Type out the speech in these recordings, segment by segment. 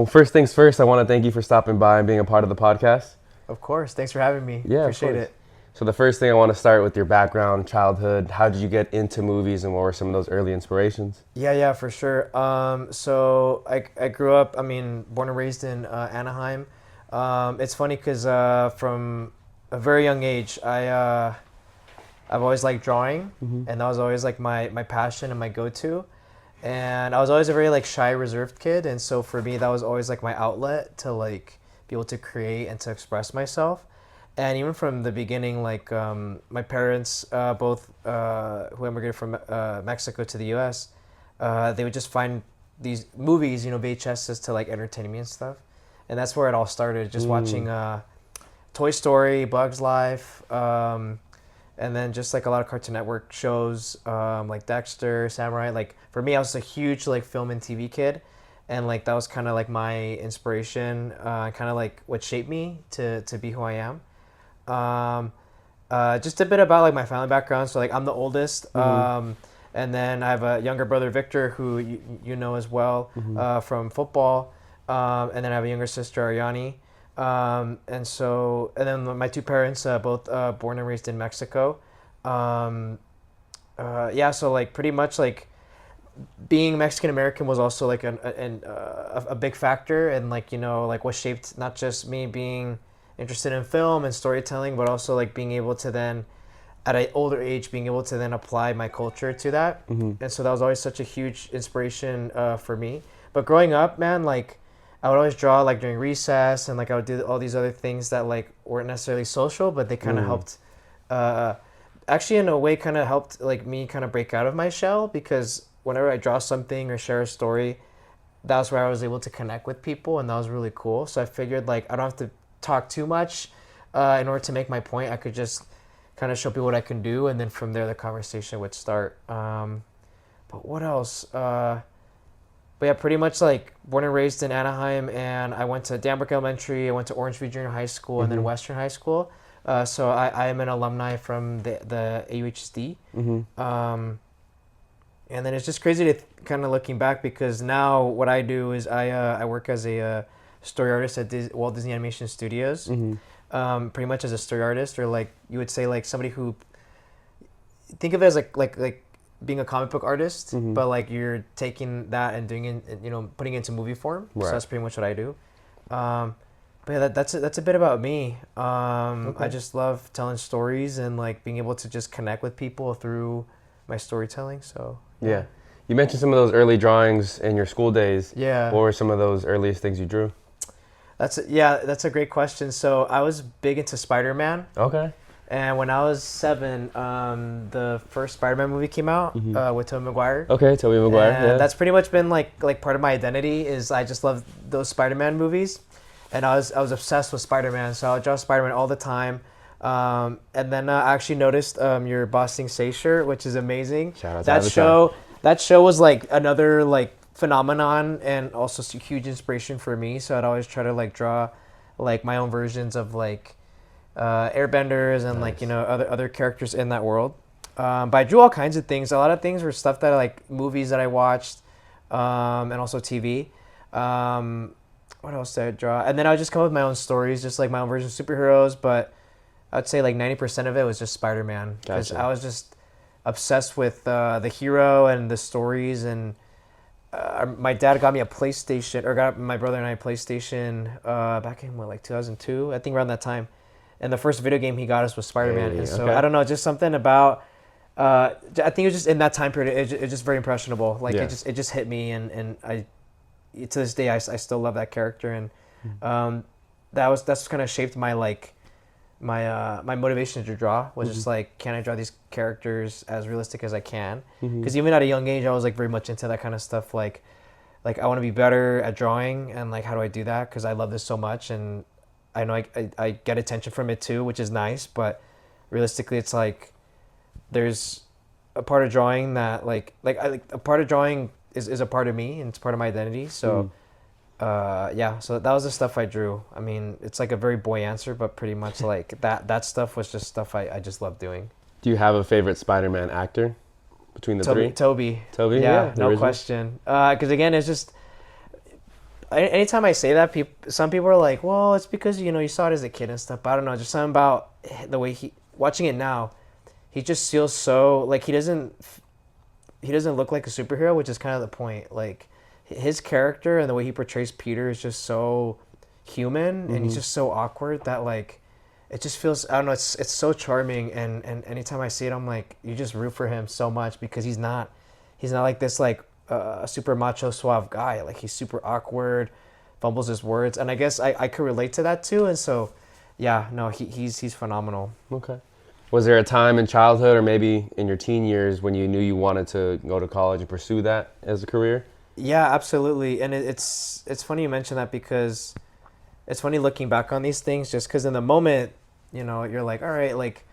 Well, first things first, I want to thank you for stopping by and being a part of the podcast. Of course. Thanks for having me. Yeah, Appreciate of course. it. So the first thing I want to start with your background, childhood. How did you get into movies and what were some of those early inspirations? Yeah, for sure. So I grew up, born and raised in Anaheim. It's funny because from a very young age, I've always liked drawing, and that was always like my passion and my go-to. And I was always a very like shy, reserved kid, and so for me, that was always like my outlet to like be able to create and to express myself. And even from the beginning, like my parents, both who immigrated from Mexico to the U.S., they would just find these movies, VHSs to like entertain me and stuff. And that's where it all started, just watching Toy Story, Bugs Life, and then just like a lot of Cartoon Network shows, like Dexter, Samurai. Like for me, I was a huge like film and TV kid, and like that was kind of like my inspiration, kind of like what shaped me to be who I am. Just a bit about like my family background. So like I'm the oldest, and then I have a younger brother Victor, who you know as well from football, and then I have a younger sister Ariani. And then my two parents, both born and raised in Mexico. So like pretty much like being Mexican American was also like a big factor, and like like what shaped not just me being interested in film and storytelling, but also like being able to then at an older age being able to then apply my culture to that. And so that was always such a huge inspiration for me. But growing up, man, like I would always draw like during recess, and like I would do all these other things that like weren't necessarily social, but they kind of helped actually in a way kind of helped like me kind of break out of my shell, because whenever I draw something or share a story, that was where I was able to connect with people, and that was really cool. So I figured like I don't have to talk too much in order to make my point. I could just kind of show people what I can do, and then from there the conversation would start. But what else? But yeah, pretty much like born and raised in Anaheim, and I went to Danbrook Elementary, I went to Orangeview Junior High School, and then Western High School. So I am an alumni from the AUHSD. And then it's just crazy to kind of looking back, because now what I do is I work as a story artist at Walt Disney Animation Studios. Pretty much as a story artist, or like you would say like somebody who, think of it as like being a comic book artist, but like you're taking that and doing it, putting it into movie form. Right. So that's pretty much what I do. But yeah, that's a bit about me. I just love telling stories and like being able to just connect with people through my storytelling. So yeah. You mentioned some of those early drawings in your school days. Yeah. What were some of those earliest things you drew? That's a great question. So I was big into Spider-Man. Okay. And when I was 7, the first Spider-Man movie came out with Tobey Maguire. Okay, Tobey Maguire. And that's pretty much been like part of my identity, is I just love those Spider-Man movies, and I was obsessed with Spider-Man. So I would draw Spider-Man all the time. And then I actually noticed your Boss Sing Say shirt, which is amazing. Shout out to that Abel. show. That show was like another like phenomenon, and also a huge inspiration for me. So I'd always try to like draw like my own versions of like airbenders and like other characters in that world, but I drew all kinds of things. A lot of things were stuff that like movies that I watched, and also TV. What else did I draw? And then I would just come up with my own stories, just like my own version of superheroes, but I'd say like 90% of it was just Spider-Man, because I was just obsessed with the hero and the stories. And my dad got me a PlayStation, or got my brother and I a PlayStation back in like 2002, I think, around that time. And the first video game he got us was Spider-Man. And so I don't know, just something about, I think it was just in that time period, it's just very impressionable. Like it just hit me, and I, to this day, I still love that character. And that's kind of shaped my like, my motivation to draw was just like, can I draw these characters as realistic as I can? Because even at a young age, I was like very much into that kind of stuff. Like I want to be better at drawing, and like, how do I do that? Because I love this so much, and I know I get attention from it too, which is nice, but realistically, it's like there's a part of drawing that a part of drawing is a part of me, and it's part of my identity. So so that was the stuff I drew. I mean, it's like a very boy answer, but pretty much like that stuff was just stuff I just loved doing. Do you have a favorite Spider-Man actor between the three? Toby. Toby, yeah, no original. question. Because again, it's just, anytime I say that, some people are like, well, it's because you saw it as a kid and stuff. But I don't know, just something about the way he watching it now. He just feels so like he doesn't look like a superhero, which is kind of the point. Like his character and the way he portrays Peter is just so human, and he's just so awkward that like it just feels, I don't know, it's so charming, and anytime I see it I'm like, you just root for him so much because he's not like this like a super macho suave guy. Like he's super awkward, fumbles his words, and I guess I could relate to that too. And so yeah, no, he's phenomenal. Okay. Was there a time in childhood or maybe in your teen years when you knew you wanted to go to college and pursue that as a career? Yeah, absolutely. And it's funny you mention that because it's funny looking back on these things, just because in the moment, you're like, all right, like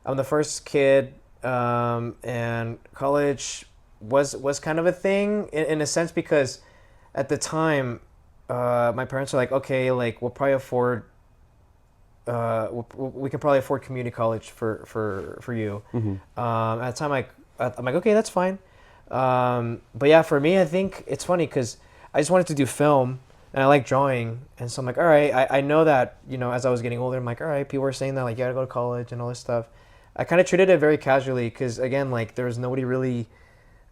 I'm the first kid, and college was kind of a thing in a sense, because at the time, my parents were like, okay, like we'll probably afford, we can probably afford community college for you. At the time, I'm like, okay, that's fine. But yeah, for me, I think it's funny because I just wanted to do film and I like drawing. And so I'm like, all right, I know that, as I was getting older, I'm like, all right, people were saying that like, you gotta go to college and all this stuff. I kind of treated it very casually because again, like there was nobody really,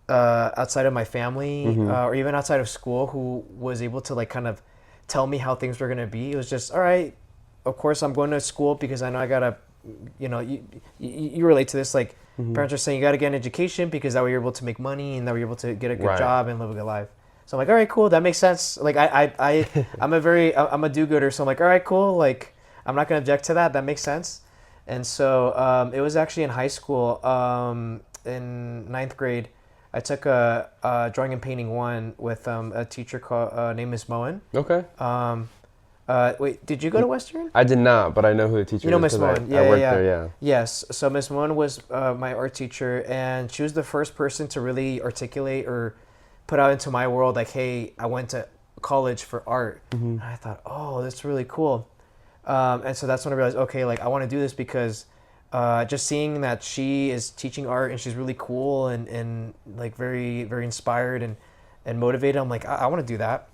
outside of my family, or even outside of school who was able to like kind of tell me how things were going to be. It was just, all right, of course I'm going to school because I know I gotta, you relate to this, like parents are saying you gotta get an education because that way you're able to make money and that way you're able to get a good job and live a good life. So I'm like, all right, cool, that makes sense. Like I'm a do-gooder, so I'm like, all right, cool, like I'm not gonna object to that. That makes sense. And so it was actually in high school, in ninth grade, I took a drawing and painting one with a teacher called named Miss Moen. Okay. Wait, did you go to Western? I did not, but I know who the teacher is. You know Miss Moen? I worked there, yeah. Yes. So Miss Moen was my art teacher, and she was the first person to really articulate or put out into my world, like, hey, I went to college for art. And I thought, oh, that's really cool. And so that's when I realized, okay, like I want to do this because just seeing that she is teaching art and she's really cool and like very, very inspired and motivated, I'm like, I want to do that.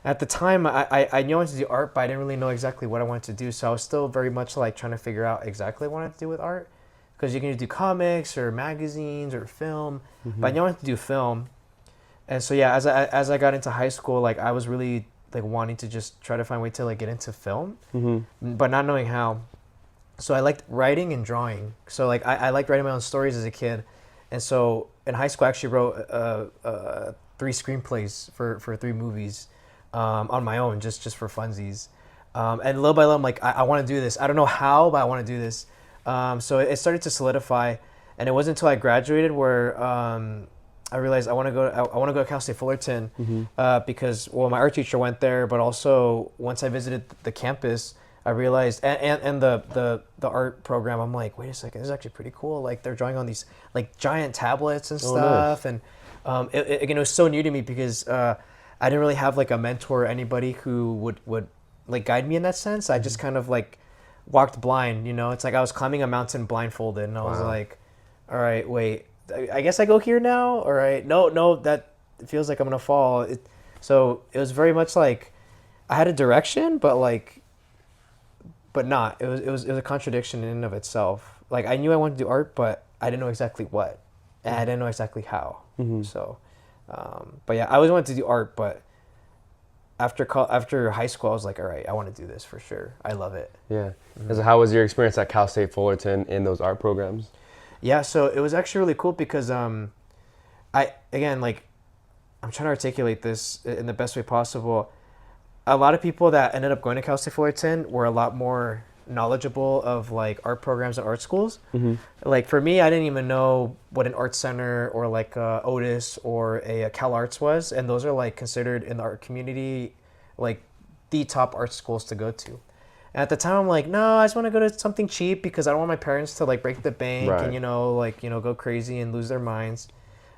At the time, I knew I wanted to do art, but I didn't really know exactly what I wanted to do. So I was still very much like trying to figure out exactly what I wanted to do with art, because you can do comics or magazines or film, but I knew I wanted to do film. And so yeah, as I got into high school, like I was really like wanting to just try to find a way to like get into film, but not knowing how. So I liked writing and drawing. So like I liked writing my own stories as a kid, and so in high school I actually wrote 3 screenplays for 3 movies on my own, just for funsies. And little by little I'm like, I want to do this. I don't know how, but I want to do this. So it started to solidify, and it wasn't until I graduated where I realized I want to go to Cal State Fullerton, because my art teacher went there, but also once I visited the campus, I realized, and the art program, I'm like, wait a second, this is actually pretty cool. Like they're drawing on these like giant tablets and stuff, nice. And it was so new to me because I didn't really have like a mentor or anybody who would like guide me in that sense. I just kind of like walked blind, It's like I was climbing a mountain blindfolded, and I was like, all right, wait, I guess I go here now. All right, no, that feels like I'm gonna fall. So it was very much like I had a direction, but not. It was a contradiction in and of itself. Like I knew I wanted to do art, but I didn't know exactly what, and I didn't know exactly how. So, but yeah, I always wanted to do art, but after high school, I was like, all right, I want to do this for sure. I love it. Yeah. So how was your experience at Cal State Fullerton in those art programs? Yeah, so it was actually really cool because I'm trying to articulate this in the best way possible. A lot of people that ended up going to Cal State Fullerton were a lot more knowledgeable of like art programs and art schools. Like for me, I didn't even know what an art center or like Otis or a Cal Arts was, and those are like considered in the art community like the top art schools to go to. And at the time, I'm like, no, I just want to go to something cheap because I don't want my parents to like break the bank and go crazy and lose their minds.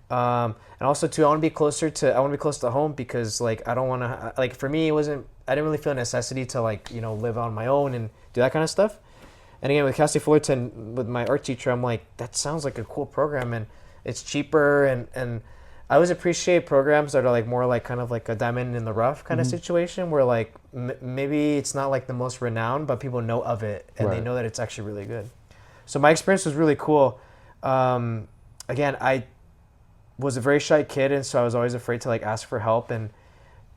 And also too, I want to be close to home because like I don't want to like, for me I didn't really feel a necessity to like live on my own and do that kind of stuff. And again, with Cal State Fullerton, with my art teacher, I'm like, that sounds like a cool program and it's cheaper and I always appreciate programs that are like more like kind of like a diamond in the rough kind of situation where like maybe it's not like the most renowned, but people know of it and they Right. know that it's actually really good. So my experience was really cool. Again, I was a very shy kid, and so I was always afraid to like ask for help. And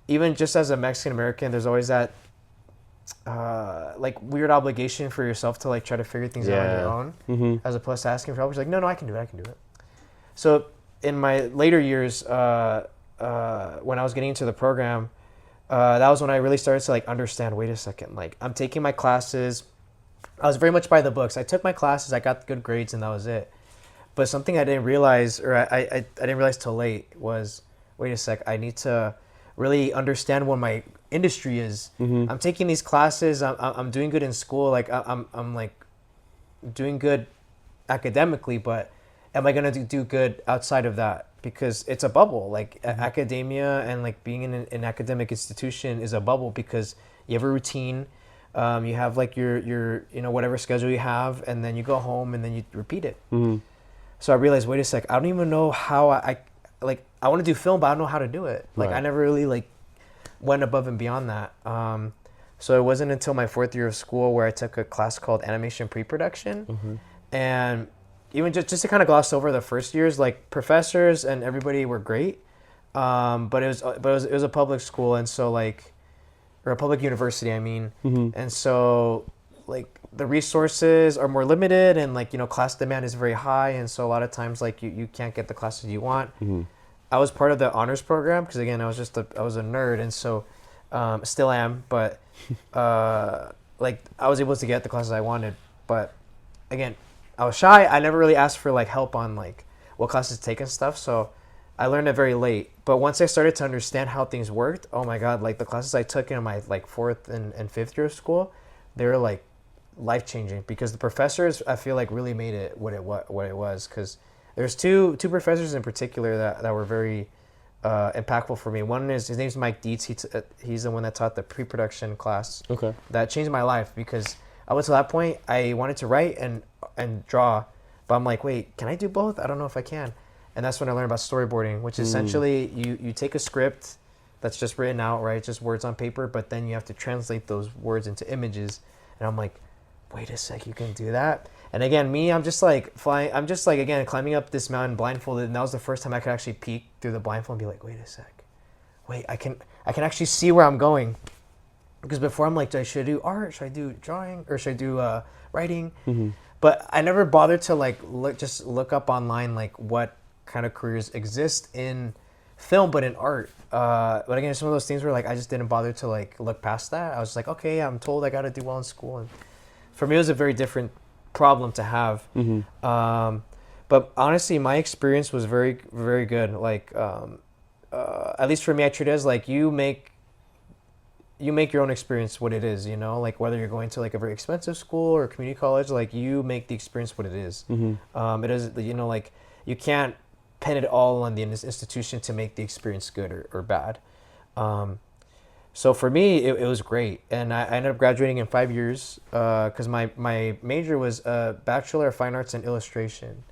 even just as a Mexican American, there's always that like weird obligation for yourself to like try to figure things out on your Yeah. own, as opposed to asking for help. It's like, no, no, I can do it. I can do it. So in my later years, when I was getting into the program, that was when I really started to like understand. Wait a second, like I'm taking my classes. I was very much by the books. I took my classes, I got good grades, and that was it. But something I didn't realize, or I didn't realize till late, was wait a sec, I need to really understand what my industry is. I'm taking these classes, I'm doing good in school, like I'm like doing good academically, but am I going to do good outside of that? Because it's a bubble. Like academia and like being in an academic institution is a bubble because you have a routine. You have like your whatever schedule you have, and then you go home and then you repeat it. So I realized, wait a sec, I don't even know how I like I want to do film, but I don't know how to do it. Like Right. I never really like went above and beyond that. So it wasn't until my 4th year of school where I took a class called animation pre-production, and even just to kind of gloss over the first years, like professors and everybody were great, but it was a public school, and so like or a public university, I mean, and so like the resources are more limited, and like class demand is very high, and so a lot of times like you can't get the classes you want. I was part of the honors program because again I was a nerd, and so still am, but like I was able to get the classes I wanted, but again I was shy. I never really asked for like help on like what classes to take and stuff, so I learned it very late. But once I started to understand how things worked, oh my god, like the classes I took in my like 4th and 5th year of school, they were like life changing because the professors I feel like really made it what it was, because there's two professors in particular that were very impactful for me. One is his name's Mike Dietz. He's the one that taught the pre-production class. Okay. That changed my life because up until that point I wanted to write and draw, but I'm like, wait, can I do both? I don't know if I can. And that's when I learned about storyboarding, which is essentially you take a script that's just written out, right? Just words on paper, but then you have to translate those words into images. And I'm like, wait a sec, you can do that? And again, I'm just like again climbing up this mountain blindfolded, and that was the first time I could actually peek through the blindfold and be like, wait a sec, wait, I can actually see where I'm going. Because before I'm like, should I do art? Should I do drawing? Or should I do writing? But I never bothered to like look up online like what kind of careers exist in film, but in art. But again, it's one of those things where like I just didn't bother to like look past that. I was like, okay, I'm told I got to do well in school, and for me it was a very different problem to have. But honestly, my experience was very, very good. Like at least for me, I treat it as like you make your own experience what it is, like whether you're going to like a very expensive school or community college, like you make the experience what it is. It is, like you can't pin it all on the institution to make the experience good or bad. So for me, it was great. And I ended up graduating in 5 years because my major was Bachelor of Fine Arts in Illustration.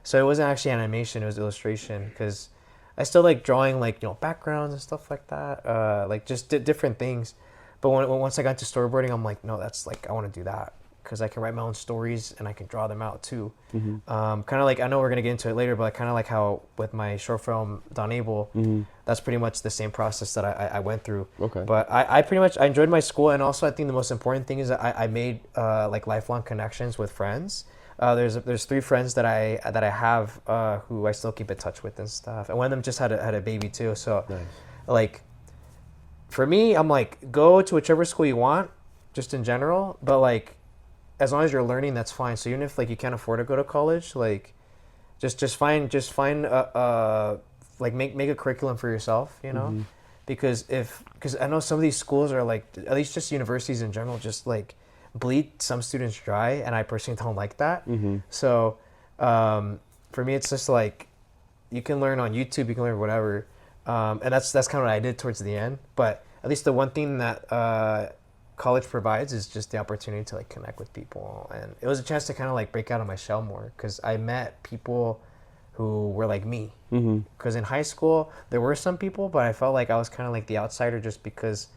So it wasn't actually animation, it was illustration, because I still like drawing like, backgrounds and stuff like that, like just different things. But once I got to storyboarding, I'm like, no, that's like, I want to do that because I can write my own stories and I can draw them out too. Kind of like, I know we're going to get into it later, but kind of like how with my short film, Don Abel, that's pretty much the same process that I went through. Okay. But I pretty much, I enjoyed my school. And also I think the most important thing is that I made like lifelong connections with friends. There's 3 friends that I have who I still keep in touch with and stuff, and one of them just had a baby too. So, Nice. like, for me, I'm like, go to whichever school you want, just in general. But like, as long as you're learning, that's fine. So even if like you can't afford to go to college, like, just find like make a curriculum for yourself, because I know some of these schools are like, at least just universities in general, just like bleed some students dry, and I personally don't like that. So for me, it's just like you can learn on YouTube, you can learn whatever, and that's kind of what I did towards the end. But at least the one thing that college provides is just the opportunity to like connect with people, and it was a chance to kind of like break out of my shell more, because I met people who were like me. Because in high school there were some people, but I felt like I was kind of like the outsider just because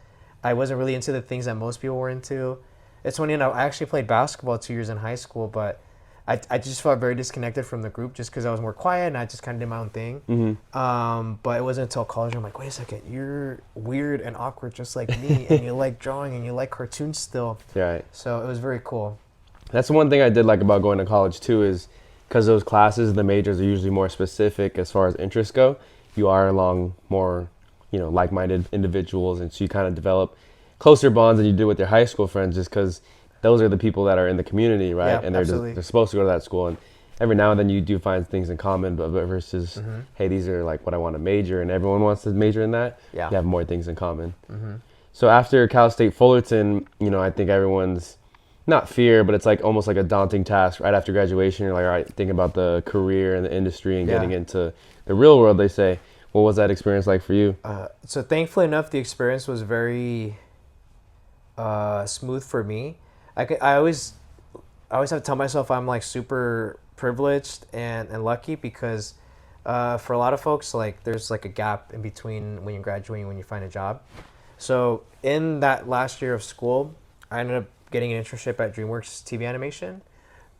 I wasn't really into the things that most people were into. It's funny enough, I actually played basketball 2 years in high school, but I just felt very disconnected from the group just because I was more quiet and I just kind of did my own thing. But it wasn't until college I'm like, wait a second, you're weird and awkward just like me, and you like drawing and you like cartoons still. Right. So it was very cool. That's one thing I did like about going to college too, is because those classes, the majors are usually more specific as far as interests go. You are along more, like-minded individuals, and so you kind of develop closer bonds than you do with your high school friends, just because those are the people that are in the community, right? Yeah, and they're supposed to go to that school, and every now and then you do find things in common, but versus, hey, these are like what I want to major, and everyone wants to major in that. Yeah. You have more things in common. So after Cal State Fullerton, I think everyone's not fear, but it's like almost like a daunting task right after graduation. You're like, all right, thinking about the career and the industry and getting into the real world, they say. What was that experience like for you? So thankfully enough, the experience was very smooth for me. I always have to tell myself I'm like super privileged and lucky, because for a lot of folks, like there's like a gap in between when you graduate and when you find a job. So in that last year of school, I ended up getting an internship at DreamWorks TV animation,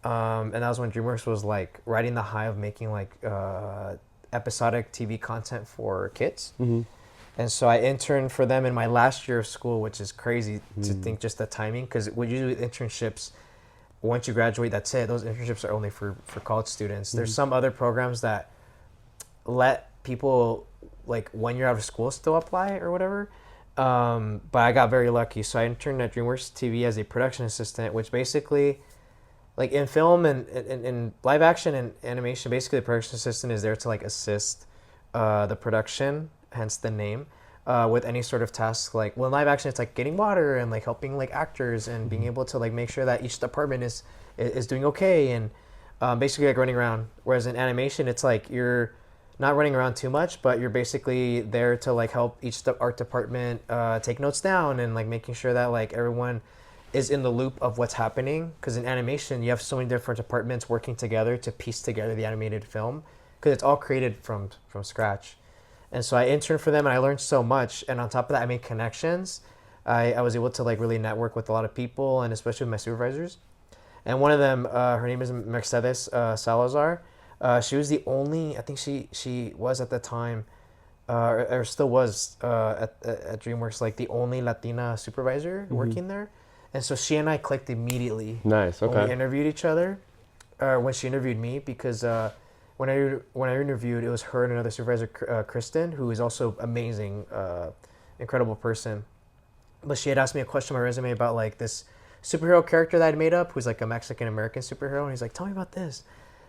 and that was when DreamWorks was like riding the high of making like episodic TV content for kids. And so I interned for them in my last year of school, which is crazy to think just the timing, because usually with internships, once you graduate, that's it. Those internships are only for college students. There's some other programs that let people, like when you're out of school, still apply or whatever. But I got very lucky. So I interned at DreamWorks TV as a production assistant, which basically, like in film and in live action and animation, basically the production assistant is there to like assist the production, hence the name, with any sort of tasks. Like, well, in live action, it's like getting water and like helping like actors and being able to like make sure that each department is doing okay, and basically like running around. Whereas in animation, it's like you're not running around too much, but you're basically there to like help each art department take notes down and like making sure that like everyone is in the loop of what's happening. Because in animation, you have so many different departments working together to piece together the animated film, because it's all created from scratch. And so I interned for them and I learned so much. And on top of that, I made connections. I was able to like really network with a lot of people, and especially with my supervisors. And one of them, her name is Mercedes Salazar. She was the only, I think she was at the time, or still was at DreamWorks, like the only Latina supervisor working there. And so she and I clicked immediately. Nice, okay. When we interviewed each other, or when she interviewed me, because when I interviewed, it was her and another supervisor, Kristen, who is also amazing, incredible person. But she had asked me a question on my resume about like this superhero character that I'd made up, who's like a Mexican-American superhero. And he's like, tell me about this.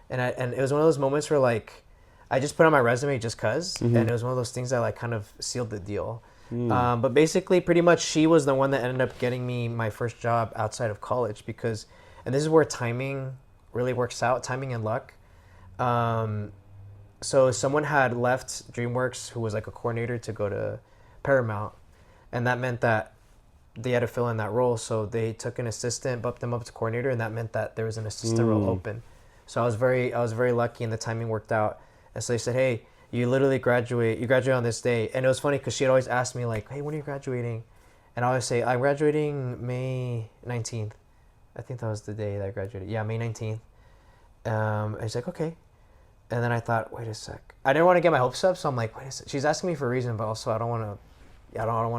And it was one of those moments where like I just put on my resume just cause, and it was one of those things that like kind of sealed the deal. But basically, pretty much, she was the one that ended up getting me my first job outside of college, because, and this is where timing really works out, timing and luck. So someone had left DreamWorks who was like a coordinator to go to Paramount, and that meant that they had to fill in that role. So they took an assistant, bumped them up to coordinator, and that meant that there was an assistant role open. So I was very lucky, and the timing worked out. And so they said, hey, you graduate on this day. And it was funny because she had always asked me like, hey, when are you graduating? And I always say, I'm graduating May 19th. I think that was the day that I graduated. Yeah, May 19th. And she's like, okay. And then I thought, wait a sec. I didn't want to get my hopes up, so I'm like, wait a sec. She's asking me for a reason, but also I don't want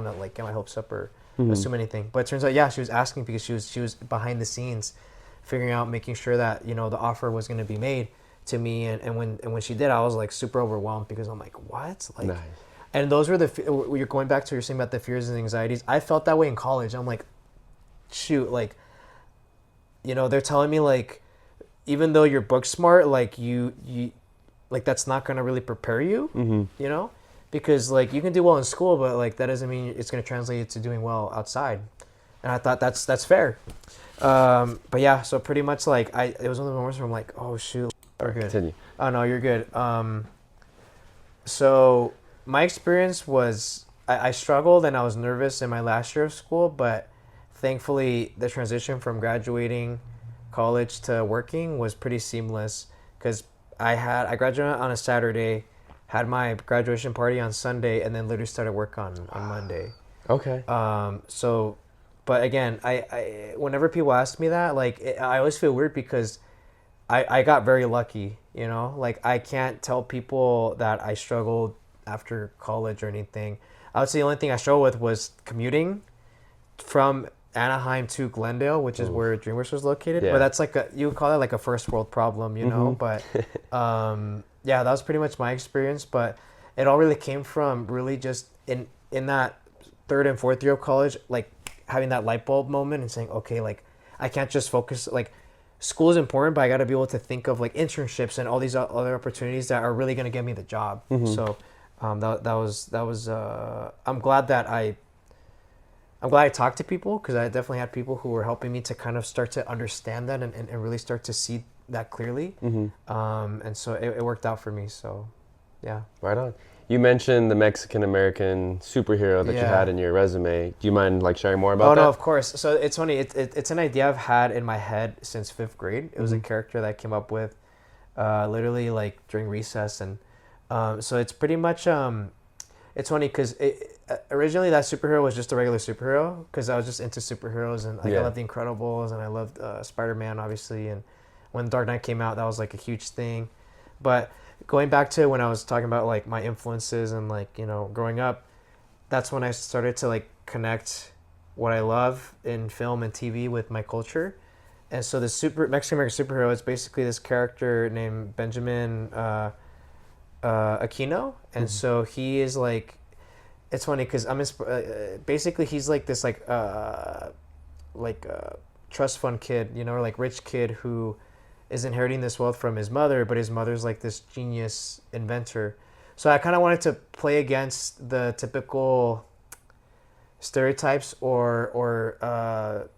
to like get my hopes up or assume anything. But it turns out, yeah, she was asking because she was behind the scenes, figuring out, making sure that the offer was going to be made to me. And when she did, I was like super overwhelmed, because I'm like, what? Like, nice. And those were you're going back to what you're saying about the fears and anxieties. I felt that way in college. I'm like, shoot, like, they're telling me like, even though you're book smart, like you like that's not going to really prepare you, because like you can do well in school, but like that doesn't mean it's going to translate into doing well outside. And I thought that's fair. But yeah, so pretty much like it was one of the moments where I'm like, oh shoot, we're good. Continue. Oh no, you're good. So my experience was I struggled and I was nervous in my last year of school, but thankfully the transition from graduating college to working was pretty seamless, because I graduated on a Saturday, had my graduation party on Sunday, and then literally started work on Monday. Okay. So, but again, I whenever people ask me that, like, I always feel weird because I got very lucky, you know? Like, I can't tell people that I struggled after college or anything. I would say the only thing I struggled with was commuting from Anaheim to Glendale, which is where DreamWorks was located. Yeah. But that's like you would call that like a first world problem, you know? But yeah, that was pretty much my experience. But it all really came from really just in that third and fourth year of college, like having that light bulb moment and saying, okay, like I can't just focus, like school is important, but I got to be able to think of like internships and all these other opportunities that are really going to get me the job. So that was I'm glad I talked to people, because I definitely had people who were helping me to kind of start to understand that and really start to see that clearly. And so it worked out for me. So, yeah. Right on. You mentioned the Mexican American superhero that you had in your resume. Do you mind like sharing more about that? Oh, no, of course. So it's funny. It's an idea I've had in my head since 5th grade. It was a character that I came up with literally like during recess. And so it's pretty much, it's funny because originally that superhero was just a regular superhero, because I was just into superheroes, and like I loved The Incredibles, and I loved Spider-Man, obviously. And when Dark Knight came out, that was like a huge thing. But going back to when I was talking about like my influences and like, you know, growing up, that's when I started to like connect what I love in film and TV with my culture. And so the Mexican American superhero is basically this character named Benjamin Aquino. And so he is like, it's funny because basically he's like this like trust fund kid, you know, or like rich kid who is inheriting this wealth from his mother, but his mother's like this genius inventor. So I kind of wanted to play against the typical stereotypes or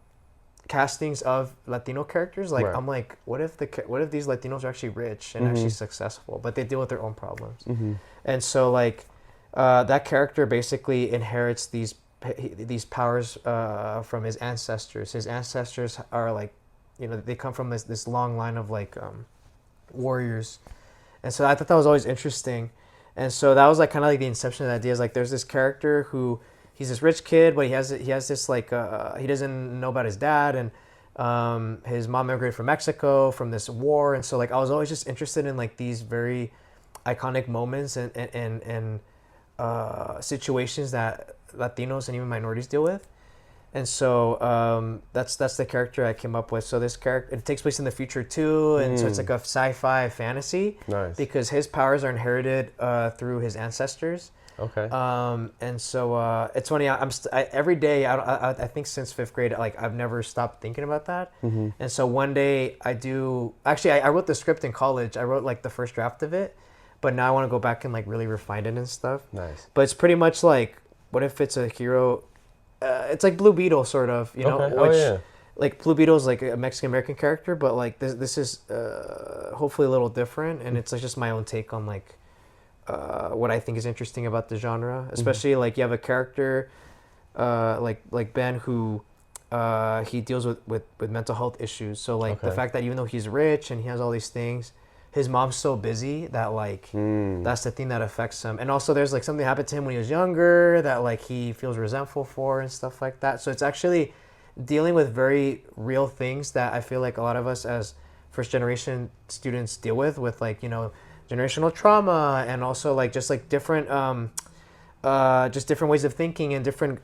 castings of Latino characters. Like, I'm like, what if these Latinos are actually rich and actually successful, but they deal with their own problems? And so like that character basically inherits these powers from his ancestors. His ancestors are like, you know, they come from this long line of like warriors. And so I thought that was always interesting. And so that was like kind of like the inception of the idea. Is like there's this character who he's this rich kid, but he has this like he doesn't know about his dad, and his mom immigrated from Mexico from this war. And so like I was always just interested in like these very iconic moments and situations that Latinos and even minorities deal with. And so that's the character I came up with. So this character, it takes place in the future too, and so it's like a sci-fi fantasy. Nice. Because his powers are inherited through his ancestors. Okay. And so it's funny. Every day I think since 5th grade, like I've never stopped thinking about that. And so one day I wrote the script in college. I wrote like the first draft of it, but now I want to go back and like really refine it and stuff. Nice. But it's pretty much like, what if it's a hero? It's like Blue Beetle, sort of, you know, which like Blue Beetle is like a Mexican American character, but like this is hopefully a little different, and it's like just my own take on like what I think is interesting about the genre, especially like you have a character like Ben who he deals with mental health issues. So like the fact that even though he's rich and he has all these things, his mom's so busy that like that's the thing that affects him. And also there's like something happened to him when he was younger that like he feels resentful for and stuff like that. So it's actually dealing with very real things that I feel like a lot of us as first generation students deal with like, you know, generational trauma, and also like just like different just different ways of thinking and different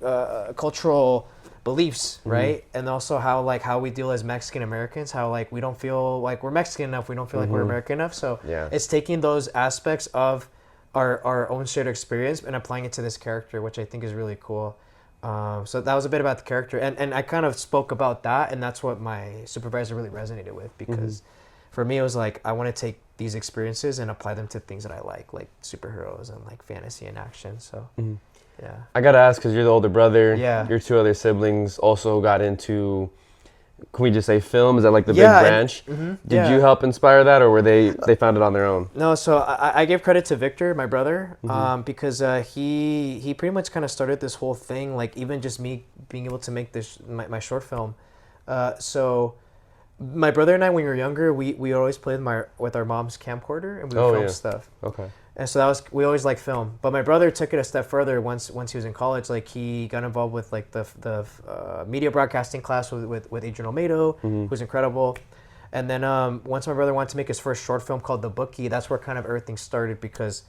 cultural beliefs, right? And also how we deal as Mexican Americans, how like we don't feel like we're Mexican enough, we don't feel like we're American enough. So it's taking those aspects of our own shared experience and applying it to this character, which I think is really cool. So that was a bit about the character, and I kind of spoke about that, and that's what my supervisor really resonated with, because for me it was like I want to take these experiences and apply them to things that I like superheroes and like fantasy and action. So yeah. I gotta ask, because you're the older brother. Yeah. Your two other siblings also got into, can we just say film? Is that like the big branch? Did you help inspire that, or were they found it on their own? No, so I gave credit to Victor, my brother, because he pretty much kind of started this whole thing, like even just me being able to make this my short film. So My brother and I, when we were younger, we always played with our mom's camcorder, and we would Oh film yeah. stuff. Okay. And so that was, we always liked film. But my brother took it a step further once he was in college. Like he got involved with like the media broadcasting class with Adrian Olmedo, who's incredible. And then once my brother wanted to make his first short film called The Bookie, that's where kind of everything started, because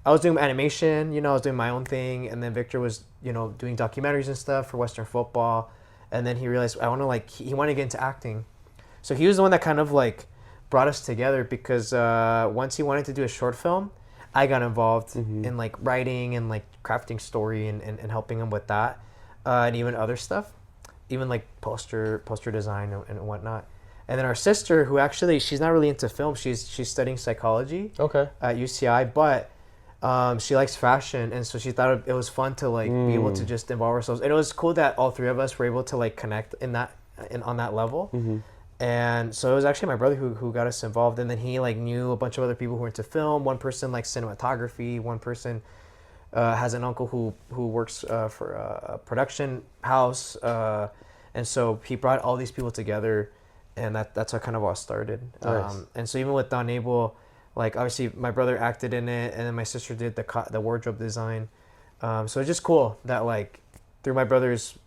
I was doing animation, I was doing my own thing, and then Victor was, doing documentaries and stuff for Western football. And then he realized I want to he wanted to get into acting. So he was the one that kind of like brought us together, because once he wanted to do a short film, I got involved in like writing and like crafting story and helping him with that, and even other stuff, even like poster design and whatnot. And then our sister, who actually, she's not really into film, she's studying psychology Okay. at UCI, but she likes fashion, and so she thought it was fun to like be able to just involve ourselves. And it was cool that all three of us were able to like connect on that level. And so it was actually my brother who got us involved, and then he like knew a bunch of other people who were into film. One person likes cinematography. One person has an uncle who works for a production house, and so he brought all these people together, and that's how kind of all started. Nice. And so even with Don Abel, like obviously my brother acted in it, and then my sister did the wardrobe design. So it's just cool that like through my brother's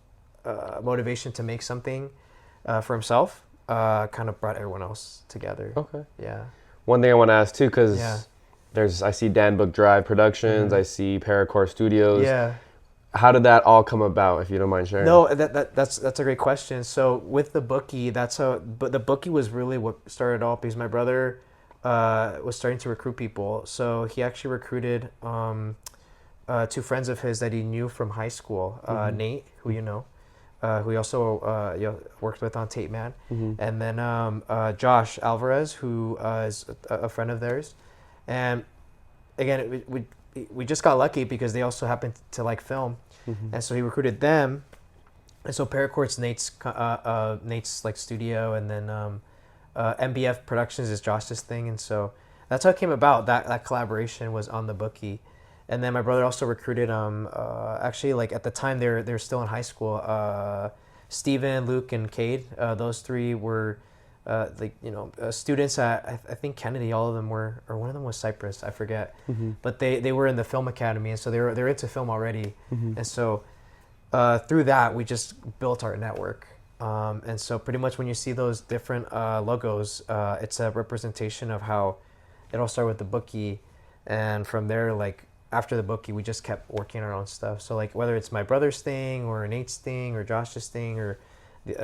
motivation to make something for himself, kind of brought everyone else together. Okay. Yeah. One thing I want to ask too, because Yeah. I see Dan Book Drive Productions, I see Paracore Studios. Yeah. How did that all come about, if you don't mind sharing? No, that's a great question. So with the Bookie, but the Bookie was really what started off, because my brother was starting to recruit people. So he actually recruited two friends of his that he knew from high school, Nate, who who he also worked with on Tape Man, and then Josh Alvarez, who is a friend of theirs. And again, we just got lucky because they also happened to like film, and so he recruited them. And so Paracourt's Nate's like studio, and then MBF Productions is Josh's thing, and so that's how it came about. That collaboration was on the Bookie. And then my brother also recruited actually like at the time they're still in high school. Steven, Luke, and Cade. Those three were students at I think Kennedy. All of them were, or one of them was Cypress. I forget. But they were in the film academy, and so they're into film already. And so through that we just built our network. And so pretty much when you see those different logos, it's a representation of how it all started with the Bookie, and from there like. After the Bookie, we just kept working our own stuff. So like whether it's my brother's thing or Nate's thing or Josh's thing or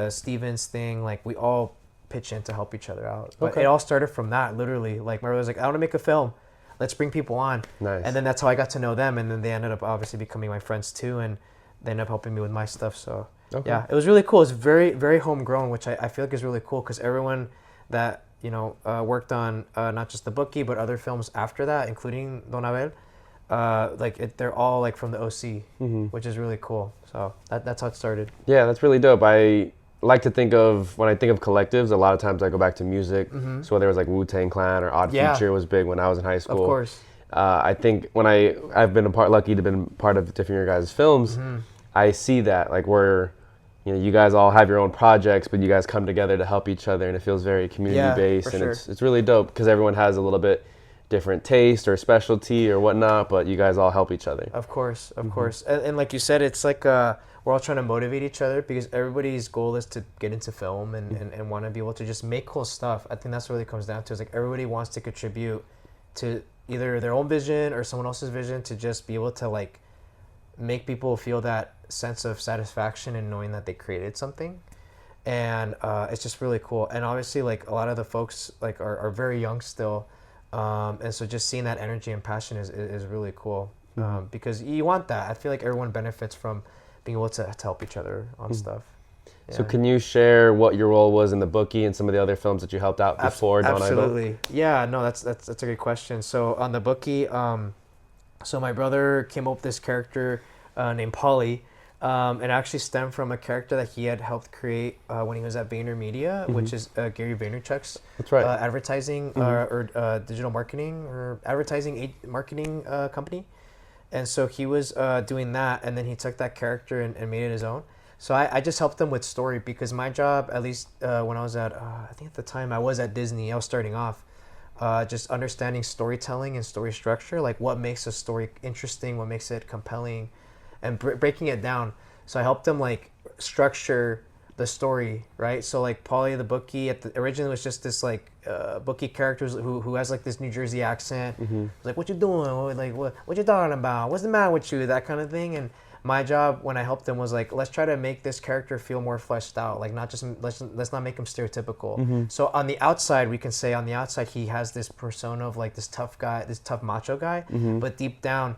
Steven's thing, like we all pitch in to help each other out. But it all started from that, literally. Like my brother's like, I want to make a film. Let's bring people on. Nice. And then that's how I got to know them. And then they ended up obviously becoming my friends too. And they ended up helping me with my stuff. So yeah, it was really cool. It's very, very homegrown, which I feel like is really cool, because everyone that, worked on not just the Bookie, but other films after that, including Don Abel, they're all like from the OC, which is really cool. So that's how it started. Yeah, that's really dope. I like to think of, when I think of collectives, a lot of times I go back to music. So whether it was like Wu-Tang Clan or Odd Future was big when I was in high school. Of course. I think when I've been lucky to been part of different of your guys' films, I see that like where you guys all have your own projects, but you guys come together to help each other, and it feels very community based, and it's really dope because everyone has a little bit different taste or specialty or whatnot, but you guys all help each other. Of course. And like you said, it's like we're all trying to motivate each other, because everybody's goal is to get into film and want to be able to just make cool stuff. I think that's what it really comes down to, is like everybody wants to contribute to either their own vision or someone else's vision, to just be able to like make people feel that sense of satisfaction in knowing that they created something. And it's just really cool. And obviously like a lot of the folks like are very young still. And so just seeing that energy and passion is really cool, because you want that. I feel like everyone benefits from being able to help each other on stuff. Yeah. So can you share what your role was in the Bookie and some of the other films that you helped out before Don Abel? Absolutely. Yeah, no, that's a great question. So on the Bookie, so my brother came up with this character named Polly. And actually stemmed from a character that he had helped create when he was at VaynerMedia, which is Gary Vaynerchuk's advertising or digital marketing or advertising marketing company. And so he was doing that, and then he took that character and made it his own. So I just helped them with story because my job, at least when I was at, I think at the time I was at Disney, I was starting off, just understanding storytelling and story structure, like what makes a story interesting, what makes it compelling, and breaking it down. So I helped them like structure the story, right? So like Polly the bookie originally was just this like bookie character who has like this New Jersey accent. Like, what you doing? Like, what you talking about? What's the matter with you? That kind of thing. And my job when I helped them was like, let's try to make this character feel more fleshed out. Like, not just let's not make him stereotypical. So on the outside, we can say on the outside he has this persona of like this tough guy, this tough macho guy, but deep down,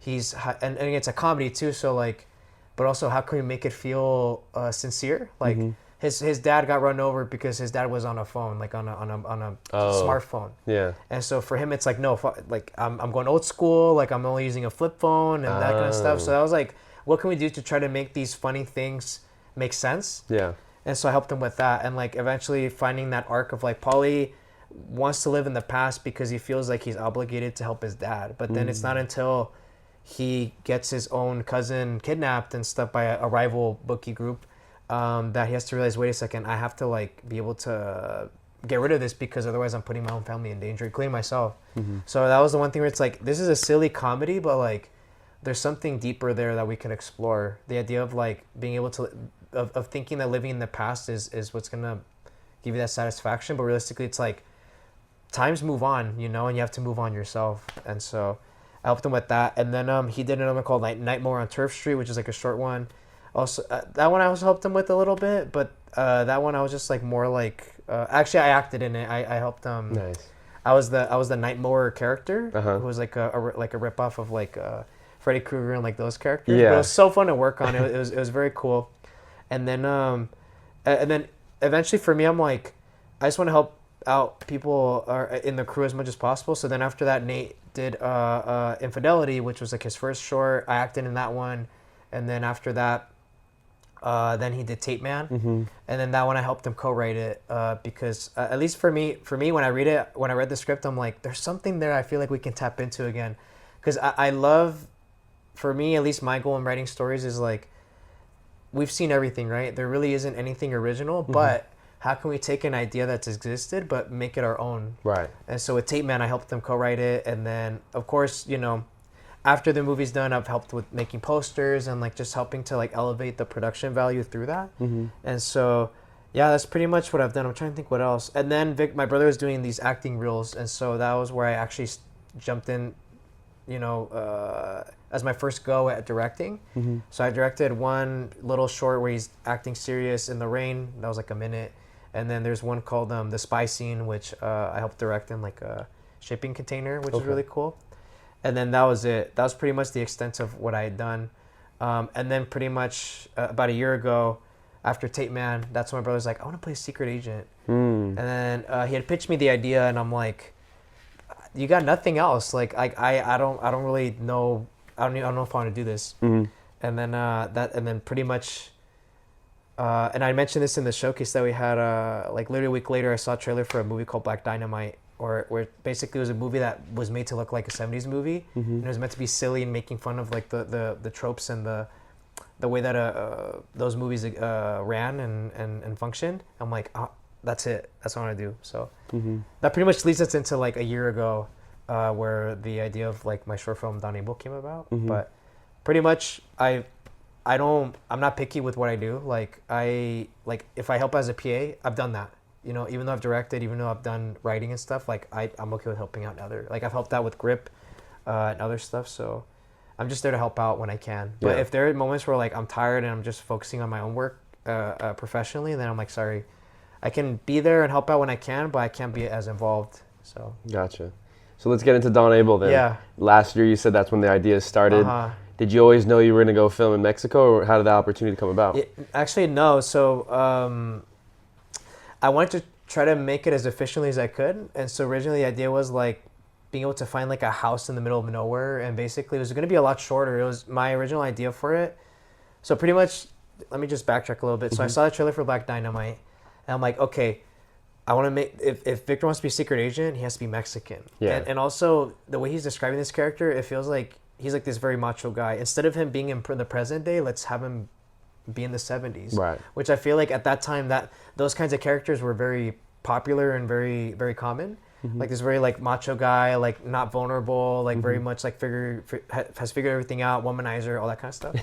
and it's a comedy too. So like, but also how can we make it feel sincere? Like his dad got run over because his dad was on a phone, like on a smartphone. Yeah. And so for him, it's like, no, like I'm going old school. Like I'm only using a flip phone and that kind of stuff. So I was like, what can we do to try to make these funny things make sense? Yeah. And so I helped him with that. And like eventually finding that arc of like Paulie wants to live in the past because he feels like he's obligated to help his dad. But then it's not until he gets his own cousin kidnapped and stuff by a rival bookie group that he has to realize, wait a second, I have to like be able to get rid of this because otherwise I'm putting my own family in danger, including myself. So that was the one thing where it's like, this is a silly comedy, but like there's something deeper there that we can explore. The idea of like being able to of thinking that living in the past is what's gonna give you that satisfaction, but realistically it's like times move on, you know, and you have to move on yourself. And so I helped him with that. And then he did another one called Nightmare on Turf Street, which is like a short one. Also, that one I also helped him with a little bit, but that one I was just like more like actually I acted in it. I helped him. Nice. I was the night mower character who was like a ripoff of like Freddy Krueger and like those characters. Yeah. But it was so fun to work on. It was very cool. And then eventually for me, I'm like, I just want to help out people in the crew as much as possible. So then after that, Nate did Infidelity, which was like his first short. I acted in that one. And then after that, then he did Tape Man, and then that one I helped him co-write it because at least for me, when I read the script, I'm like, there's something there I feel like we can tap into again, because I love, for me at least, my goal in writing stories is like, we've seen everything, right? There really isn't anything original, but how can we take an idea that's existed but make it our own? Right. And so with Tape Man, I helped them co-write it, and then of course, you know, after the movie's done, I've helped with making posters and like just helping to like elevate the production value through that. And so, yeah, that's pretty much what I've done. I'm trying to think what else. And then my brother was doing these acting reels, and so that was where I actually jumped in, you know, as my first go at directing. So I directed one little short where he's acting serious in the rain. That was like a minute. And then there's one called The Spy Scene, which I helped direct in like a shipping container, which is really cool. And then that was it. That was pretty much the extent of what I had done. And then pretty much about a year ago, after Tape Man, that's when my brother's like, I want to play a secret agent. And then he had pitched me the idea, and I'm like, you got nothing else. Like I don't really know. I don't know if I want to do this. And then pretty much, and I mentioned this in the showcase that we had. Like literally a week later, I saw a trailer for a movie called Black Dynamite. Where basically it was a movie that was made to look like a 70s movie, and it was meant to be silly and making fun of like the tropes and the way that those movies ran and functioned. I'm like, oh, that's it. That's what I want to do. So that pretty much leads us into like a year ago, where the idea of like my short film Don Abel came about. But pretty much I'm not picky with what I do. Like if I help as a PA, I've done that. You know, even though I've directed, even though I've done writing and stuff, like I'm okay with helping out I've helped out with Grip and other stuff. So I'm just there to help out when I can. But if there are moments where like I'm tired and I'm just focusing on my own work professionally, then I'm like, sorry, I can be there and help out when I can, but I can't be as involved. So Gotcha. So let's get into Don Abel then. Yeah. Last year you said that's when the ideas started. Did you always know you were going to go film in Mexico, or how did that opportunity come about? Actually, no. So I wanted to try to make it as efficiently as I could. And so originally the idea was like being able to find like a house in the middle of nowhere. And basically it was going to be a lot shorter. It was my original idea for it. So pretty much, let me just backtrack a little bit. So I saw the trailer for Black Dynamite, and I'm like, okay, I want to make, if Victor wants to be a secret agent, he has to be Mexican. Yeah. And also the way he's describing this character, it feels like he's like this very macho guy. Instead of him being in the present day, let's have him be in the 70s. Right. Which I feel like at that time that those kinds of characters were very popular and very, very common. Like this very like macho guy, like not vulnerable, like very much like has figured everything out, womanizer, all that kind of stuff.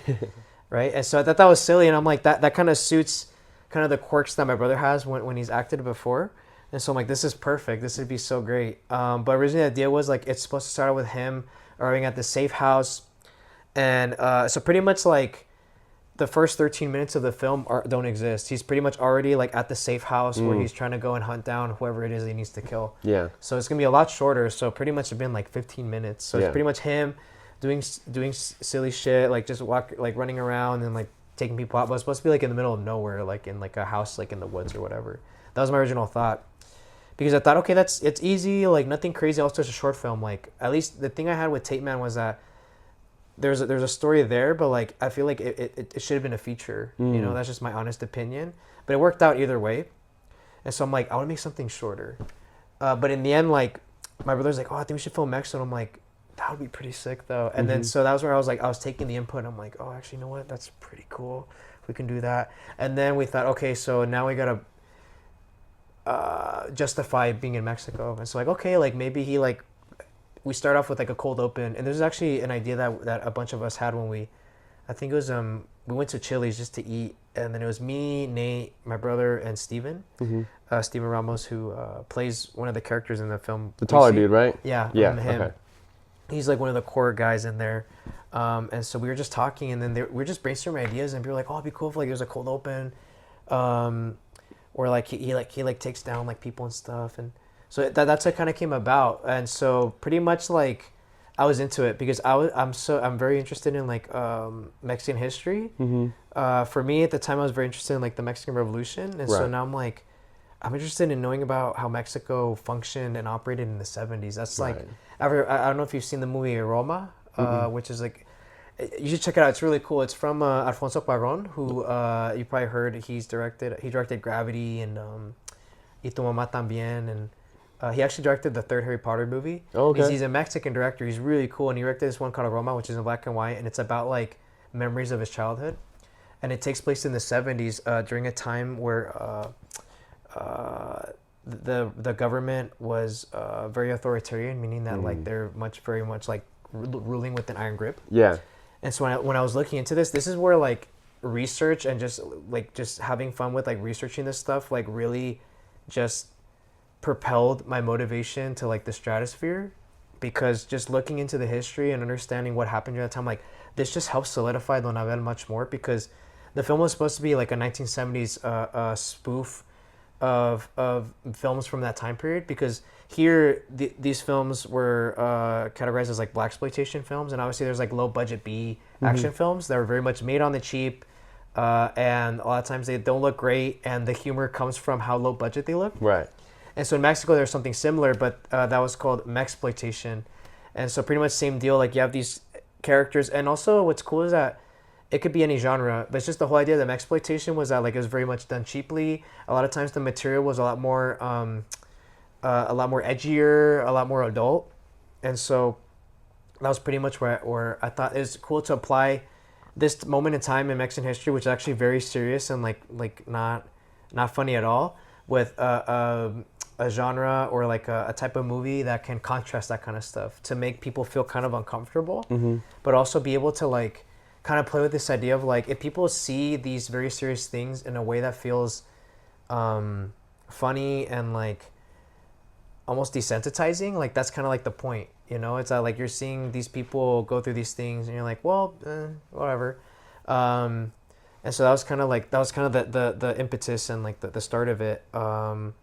Right. And so I thought that was silly. And I'm like, that kind of suits kind of the quirks that my brother has when he's acted before. And so I'm like, this is perfect. This would be so great. But originally the idea was like, it's supposed to start out with him arriving at the safe house. And so pretty much like the first 13 minutes of the film don't exist. He's pretty much already like at the safe house where he's trying to go and hunt down whoever it is he needs to kill. Yeah. So it's going to be a lot shorter. So pretty much it's been like 15 minutes. So it's pretty much him doing silly shit, like just running around and like taking people out. But it's supposed to be like in the middle of nowhere, like in like a house, like in the woods or whatever. That was my original thought. Because I thought, okay, it's easy, like nothing crazy. Also, it's a short film. Like at least the thing I had with Tape Man was that there's a story there, but like I feel like it should have been a feature. You know, that's just my honest opinion. But it worked out either way. And so I'm like, I want to make something shorter. But in the end, like my brother's like, oh, I think we should film Mexico. And I'm like, that would be pretty sick though. And then so that was where I was taking the input. And I'm like, oh, actually, you know what? That's pretty cool. We can do that. And then we thought, okay, so now we gotta justify being in Mexico. And so like, okay, like maybe we start off with like a cold open, and there's actually an idea that a bunch of us had when I think it was we went to Chili's just to eat, and then it was me, Nate, my brother, and Steven, Steven Ramos, who plays one of the characters in the film. The taller dude, right? Yeah, yeah. Him. Okay. He's like one of the core guys in there, and so we were just talking, and then we were just brainstorming ideas, and we were like, oh, it'd be cool if like there's a cold open, or like he takes down like people and stuff, and so that's how it kind of came about. And so pretty much like I was into it because I'm very interested in like Mexican history. For me at the time I was very interested in like the Mexican Revolution, and so now I'm interested in knowing about how Mexico functioned and operated in the 70s. That's like I don't know if you've seen the movie Roma, which is like, you should check it out. It's really cool. It's from Alfonso Cuarón, who you probably heard. He directed Gravity and Y Tu Mamá También, and he actually directed the third Harry Potter movie. Oh, okay. He's a Mexican director. He's really cool, and he directed this one called Roma, which is in black and white, and it's about like memories of his childhood, and it takes place in the 70s during a time where the government was very authoritarian, meaning that like they're very much like ruling with an iron grip. Yeah. And so when I was looking into this is where like research and just having fun with like researching this stuff like really just propelled my motivation to like the stratosphere, because just looking into the history and understanding what happened during that time, like this just helps solidify Don Abel much more, because the film was supposed to be like a 1970s spoof of films from that time period, because here these films were categorized as like blaxploitation films, and obviously there's like low budget B action films that were very much made on the cheap, and a lot of times they don't look great, and the humor comes from how low budget they look. Right. And so in Mexico there's something similar, but that was called mexploitation. And so pretty much same deal, like you have these characters, and also what's cool is that it could be any genre, but it's just the whole idea that mexploitation was that like it was very much done cheaply. A lot of times the material was a lot more edgier, a lot more adult, and so that was pretty much where I thought it was cool to apply this moment in time in Mexican history, which is actually very serious and like not funny at all, with a genre or like a type of movie that can contrast that kind of stuff to make people feel kind of uncomfortable, but also be able to like kind of play with this idea of like, if people see these very serious things in a way that feels funny and like almost desensitizing, like that's kind of like the point, you know? It's like you're seeing these people go through these things and you're like, well, whatever. And so that was kind of the impetus and like the start of it. And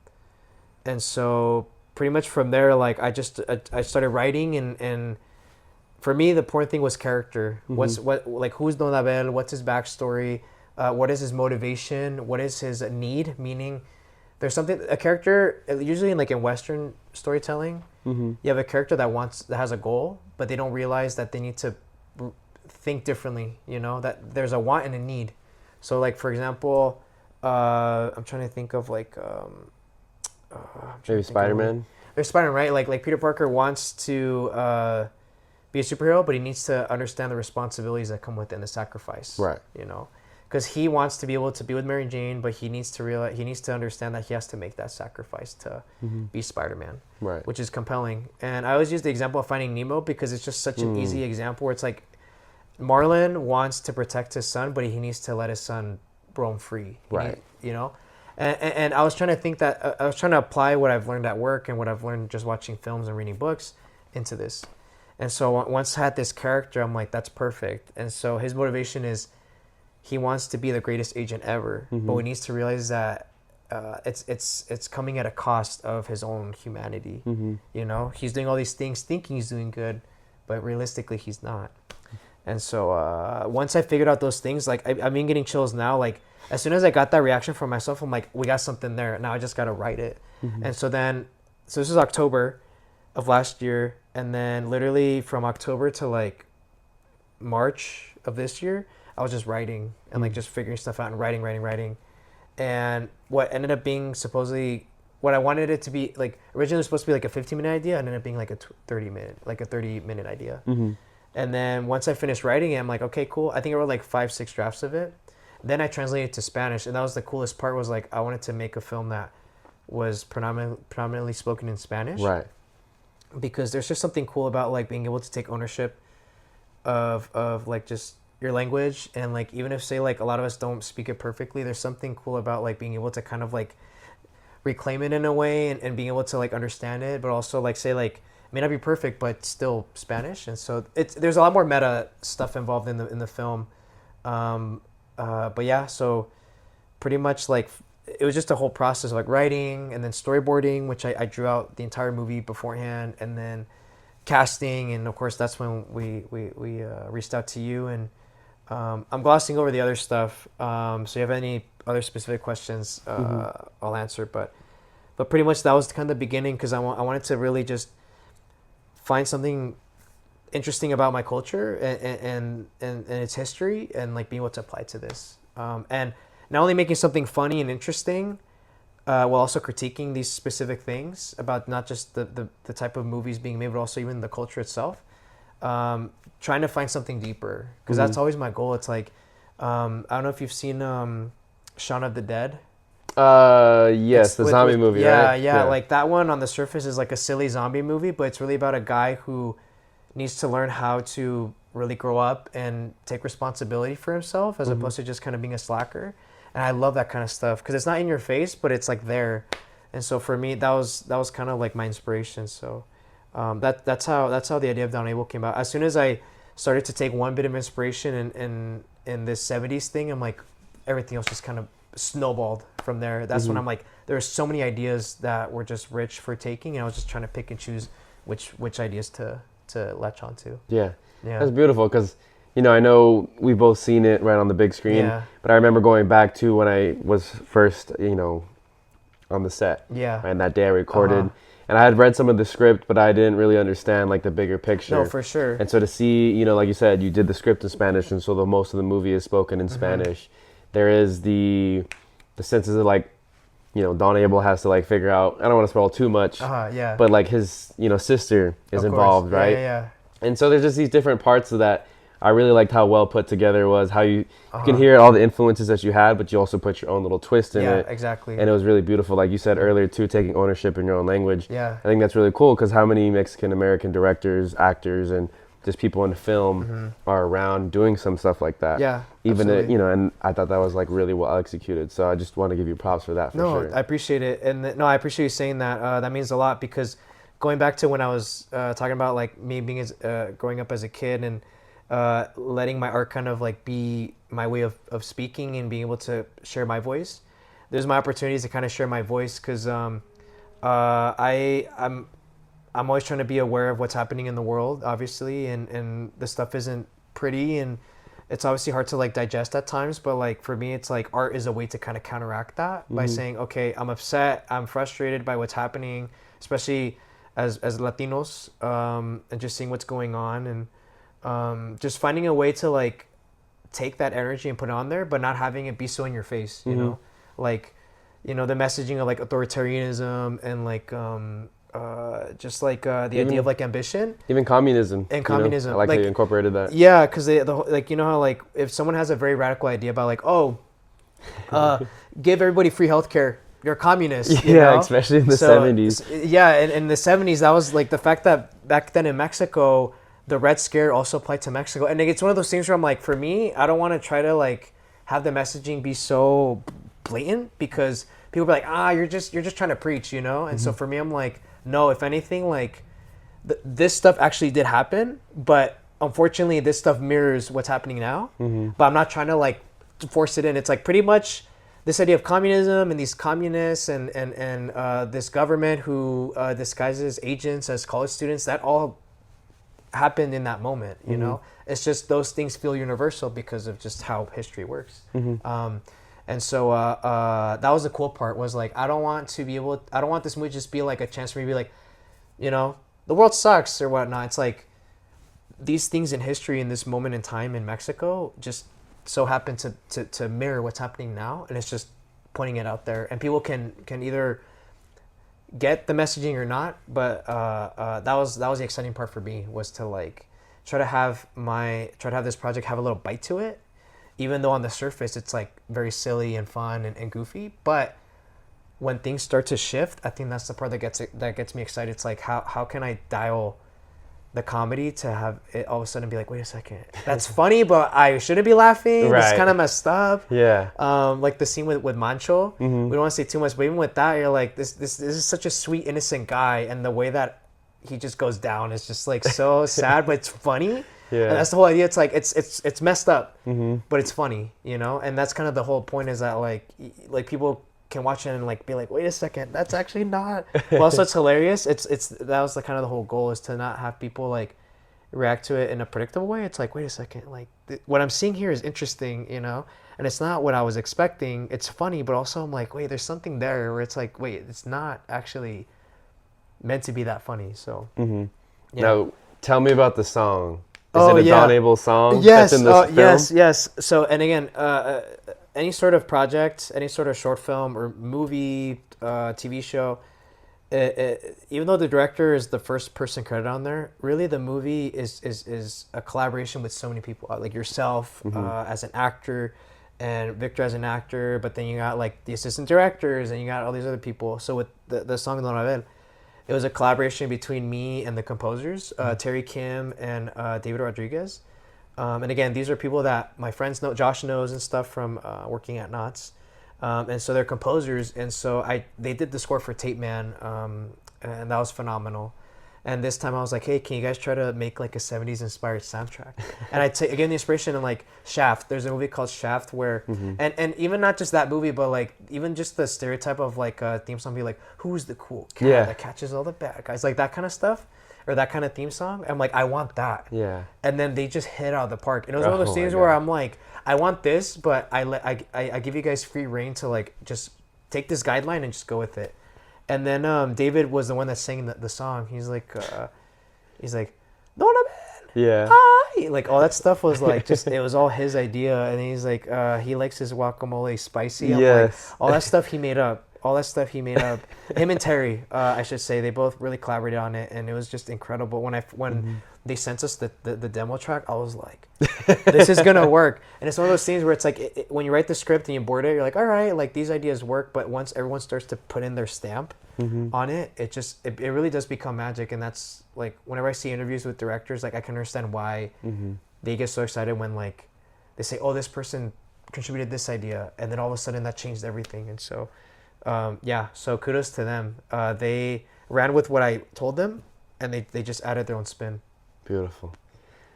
so pretty much from there, like I started writing, and for me, the important thing was character. Who's Don Abel? What's his backstory? What is his motivation? What is his need? Meaning, there's a character, usually in Western storytelling, you have a character that has a goal, but they don't realize that they need to think differently, you know, that there's a want and a need. So like, for example, I'm trying to think of like, maybe Spider-Man. There's Spider-Man, right? Like Peter Parker wants to be a superhero, but he needs to understand the responsibilities that come with it and the sacrifice. Right. You know, because he wants to be able to be with Mary Jane, but he needs to understand that he has to make that sacrifice to be Spider-Man, Right. which is compelling. And I always use the example of Finding Nemo because it's just such an easy example where it's like Marlin wants to protect his son, but he needs to let his son roam free. Right. You know? And I was trying to think that I was trying to apply what I've learned at work and what I've learned just watching films and reading books into this. And so once I had this character, I'm like, that's perfect. And so his motivation is he wants to be the greatest agent ever, but he needs to realize that it's coming at a cost of his own humanity. You know, he's doing all these things thinking he's doing good, but realistically he's not. And so once I figured out those things, like I've been getting chills now. Like as soon as I got that reaction from myself, I'm like, we got something there. Now I just got to write it. And so this is October of last year. And then literally from October to like March of this year, I was just writing and like just figuring stuff out and writing. And what ended up being supposedly what I wanted it to be, like originally it was supposed to be like a 15-minute idea, and ended up being like a 30-minute idea. And then once I finished writing it, I'm like, okay, cool. I think I wrote like 5-6 drafts of it. Then I translated it to Spanish, and that was the coolest part. Was like I wanted to make a film that was predominantly spoken in Spanish, Right. because there's just something cool about like being able to take ownership of like just your language. And like even if say like a lot of us don't speak it perfectly, there's something cool about like being able to kind of like reclaim it in a way, and being able to like understand it, but also like say like it may not be perfect but still Spanish. And so there's a lot more meta stuff involved in the film. But yeah, so pretty much like it was just a whole process of like writing and then storyboarding, which I drew out the entire movie beforehand, and then casting. And of course that's when we reached out to you. And I'm glossing over the other stuff. So if you have any other specific questions, I'll answer. But pretty much that was kind of the beginning, because I wanted to really just find something interesting about my culture and its history, and like being able to apply to this. And not only making something funny and interesting, while also critiquing these specific things about not just the type of movies being made, but also even the culture itself. Trying to find something deeper, because that's always my goal. It's like, I don't know if you've seen Shaun of the Dead. Yes, the zombie movie, right? Yeah, like that one on the surface is like a silly zombie movie, but it's really about a guy who needs to learn how to really grow up and take responsibility for himself, as opposed to just kind of being a slacker. And I love that kind of stuff, because it's not in your face, but it's like there. And so for me, that was kind of like my inspiration. So that's how the idea of Down Abel came out. As soon as I started to take one bit of inspiration in this 70s thing, I'm like, everything else just kind of snowballed from there. That's when I'm like, there were so many ideas that were just rich for taking, and I was just trying to pick and choose which ideas to latch onto. Yeah. That's beautiful, because I know we've both seen it right on the big screen, but I remember going back to when I was first on the set, and that day I recorded, and I had read some of the script, but I didn't really understand like the bigger picture. No, for sure. And so to see, like you said, you did the script in Spanish, and so most of the movie is spoken in Spanish. There is the senses of like, Don Abel has to like figure out, I don't want to spoil too much, but like his, sister is involved, right? Yeah. And so there's just these different parts of that. I really liked how well put together it was, how you can hear all the influences that you had, but you also put your own little twist in it. Yeah, exactly. And it was really beautiful. Like you said earlier too, taking ownership in your own language. Yeah. I think that's really cool, because how many Mexican-American directors, actors, and just people in film are around doing some stuff like that. Yeah, even absolutely. And I thought that was like really well executed. So I just want to give you props for that. For sure. No, I appreciate it, and I appreciate you saying that. That means a lot, because going back to when I was talking about like me being growing up as a kid, and letting my art kind of like be my way of speaking and being able to share my voice. There's my opportunities to kind of share my voice, because I'm always trying to be aware of what's happening in the world, obviously, and the stuff isn't pretty, and it's obviously hard to like digest at times, but like for me, it's like art is a way to kind of counteract that by saying, okay, I'm upset, I'm frustrated by what's happening, especially as Latinos, and just seeing what's going on, and just finding a way to like take that energy and put it on there, but not having it be so in your face, you know, like, the messaging of like authoritarianism and like just like the Even- idea of like ambition Even communism. and you know? communism. I like how Like, you incorporated that. yeah, because like, you know how like if someone has a very radical idea about like, oh, give everybody free healthcare, you're a communist. You Yeah, know? especially in the So, 70s. yeah, in the 70s, that was like the fact that back then in Mexico, the Red Scare also applied to Mexico. And like, it's one of those things where I'm like, for me, I don't want to try to like have the messaging be so blatant because people be like, you're just trying to preach, you know? And so for me, I'm like, no, if anything, like this stuff actually did happen, but unfortunately, this stuff mirrors what's happening now. But I'm not trying to like force it in. It's like pretty much this idea of communism and these communists and this government who disguises agents as college students. That all happened in that moment. You know, it's just those things feel universal because of just how history works. And so that was the cool part. Was like I don't want this movie just be like a chance for me to be like, you know, the world sucks or whatnot. It's like these things in history in this moment in time in Mexico just so happen to mirror what's happening now, and it's just pointing it out there, and people can either get the messaging or not. But that was the exciting part for me, was to like try to have this project have a little bite to it, even though on the surface it's like very silly and fun and goofy. But when things start to shift, I think that's the part that gets me excited. It's like how can I dial the comedy to have it all of a sudden be like, wait a second, that's funny, but I shouldn't be laughing. Right. It's kind of messed up. Yeah. Like the scene with Mancho. We don't want to say too much, but even with that, you're like, this is such a sweet, innocent guy, and the way that he just goes down is just like so sad, but it's funny. Yeah. And that's the whole idea. It's like it's messed up, but it's funny, you know. And that's kind of the whole point, is that like people can watch it and like be like, wait a second, that's actually not. But also it's hilarious. It's that was the kind of the whole goal, is to not have people like react to it in a predictable way. It's like, wait a second, like what I'm seeing here is interesting, you know, and it's not what I was expecting. It's funny, but also I'm like, wait, there's something there where it's like, wait, it's not actually meant to be that funny. So yeah. Now tell me about the song. Is it a Don Abel song? Yes. That's in this film? Yes. So, and again, any sort of project, any sort of short film or movie, TV show, even though the director is the first person credited on there, really the movie is a collaboration with so many people, like yourself as an actor, and Victor as an actor, but then you got like the assistant directors, and you got all these other people. So with the song Don Abel, it was a collaboration between me and the composers, Terry Kim and David Rodriguez. And again, these are people that my friends know, Josh knows and stuff from working at Knott's. And so they're composers. And so they did the score for Tape Man, and that was phenomenal. And this time I was like, hey, can you guys try to make like a 70s inspired soundtrack? And again, the inspiration in like Shaft. There's a movie called Shaft where, and even not just that movie, but like even just the stereotype of like a theme song be like, who's the cool cat that catches all the bad guys? Like that kind of stuff, or that kind of theme song. I'm like, I want that. Yeah. And then they just hit out of the park. And it was one of those things where I'm like, I want this, but I give you guys free reign to like just take this guideline and just go with it. And then David was the one that sang the song. He's like, Don Abel. Yeah. Hi. Like all that stuff was like just, it was all his idea. And he's like, he likes his guacamole spicy. I'm like, all that stuff he made up. Him and Terry, I should say, they both really collaborated on it, and it was just incredible. When they sent us the demo track, I was like, this is gonna work. And it's one of those things where it's like when you write the script and you board it, you're like, all right, like these ideas work. But once everyone starts to put in their stamp on it, it really does become magic. And that's like whenever I see interviews with directors, like I can understand why they get so excited when like they say, oh, this person contributed this idea, and then all of a sudden that changed everything. And so so kudos to them. They ran with what I told them, and they just added their own spin. Beautiful.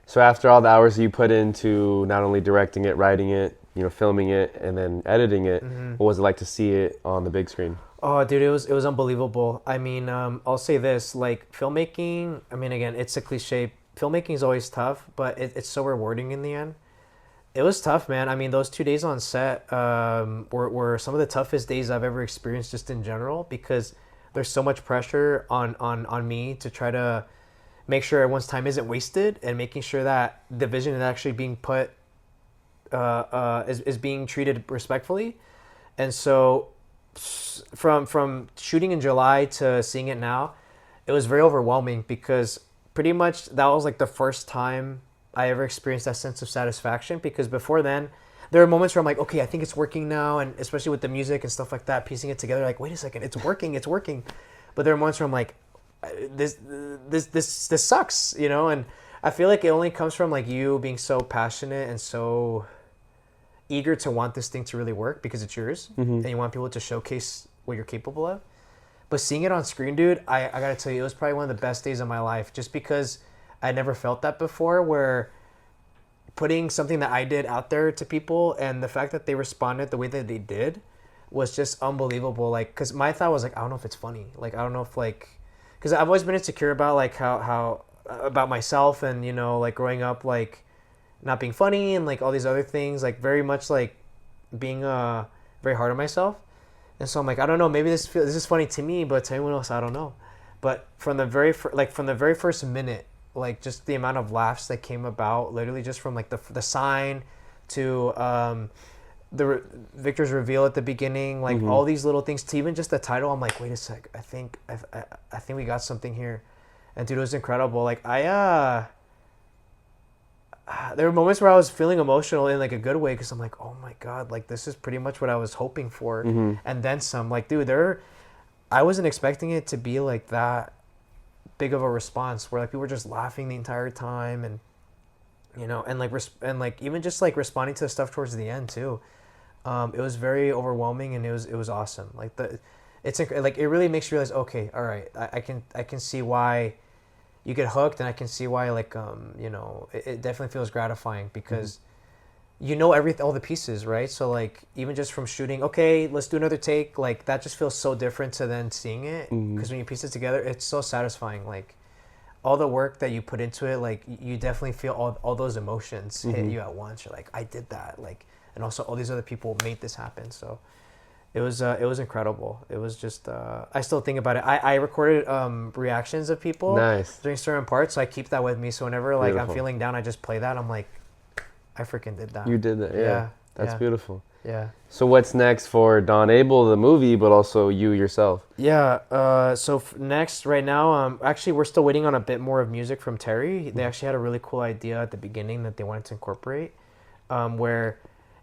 So after all the hours you put into not only directing it, writing it, filming it, and then editing it, what was it like to see it on the big screen? Oh, dude, it was unbelievable. I mean, I'll say this, like filmmaking, I mean, again, it's a cliche. Filmmaking is always tough, but it's so rewarding in the end. It was tough, man. I mean, those 2 days on set were some of the toughest days I've ever experienced just in general, because there's so much pressure on me to try to make sure everyone's time isn't wasted, and making sure that the vision is actually being put, is being treated respectfully. And so from shooting in July to seeing it now, it was very overwhelming because pretty much that was like the first time I ever experienced that sense of satisfaction. Because before then, there were moments where I'm like, okay, I think it's working now, and especially with the music and stuff like that, piecing it together, like, wait a second, it's working, it's working. But there are moments where I'm like, this sucks, you know. And I feel like it only comes from like you being so passionate and so eager to want this thing to really work because it's yours, and you want people to showcase what you're capable of. But seeing it on screen, dude, I gotta tell you, it was probably one of the best days of my life, just because I never felt that before, where putting something that I did out there to people, and the fact that they responded the way that they did was just unbelievable. Like, because my thought was like, I don't know if it's funny. Like, I don't know if like, because I've always been insecure about like how about myself, and you know, like growing up, like not being funny and like all these other things, like very much like being very hard on myself. And so I'm like, I don't know, maybe this is funny to me, but to anyone else, I don't know. But from the very from the very first minute, like just the amount of laughs that came about, literally just from like the sign to Victor's reveal at the beginning, like all these little things, to even just the title. I'm like, wait a sec, I think we got something here. And dude, it was incredible. Like there were moments where I was feeling emotional in like a good way, because I'm like, oh my god, like this is pretty much what I was hoping for, and then some. Like, dude, I wasn't expecting it to be like that big of a response, where like people were just laughing the entire time, and you know, and like even just like responding to the stuff towards the end too. It was very overwhelming, and it was awesome. Like like it really makes you realize, okay, all right, I can see why you get hooked, and I can see why, like, you know, it definitely feels gratifying, because you know all the pieces, right? So like even just from shooting, okay, let's do another take, like that just feels so different to then seeing it, because when you piece it together, it's so satisfying. Like all the work that you put into it, like you definitely feel all those emotions hit you at once. You're like, I did that, like, and also all these other people made this happen. So it was incredible. It was just I still think about it. I recorded reactions of people during certain parts, so I keep that with me. So whenever like I'm feeling down, I just play that. I'm like, I freaking did that. You did that, yeah. That's beautiful. Yeah. So what's next for Don Abel, the movie, but also you yourself? Yeah. So next, right now, actually, we're still waiting on a bit more of music from Terry. They actually had a really cool idea at the beginning that they wanted to incorporate, where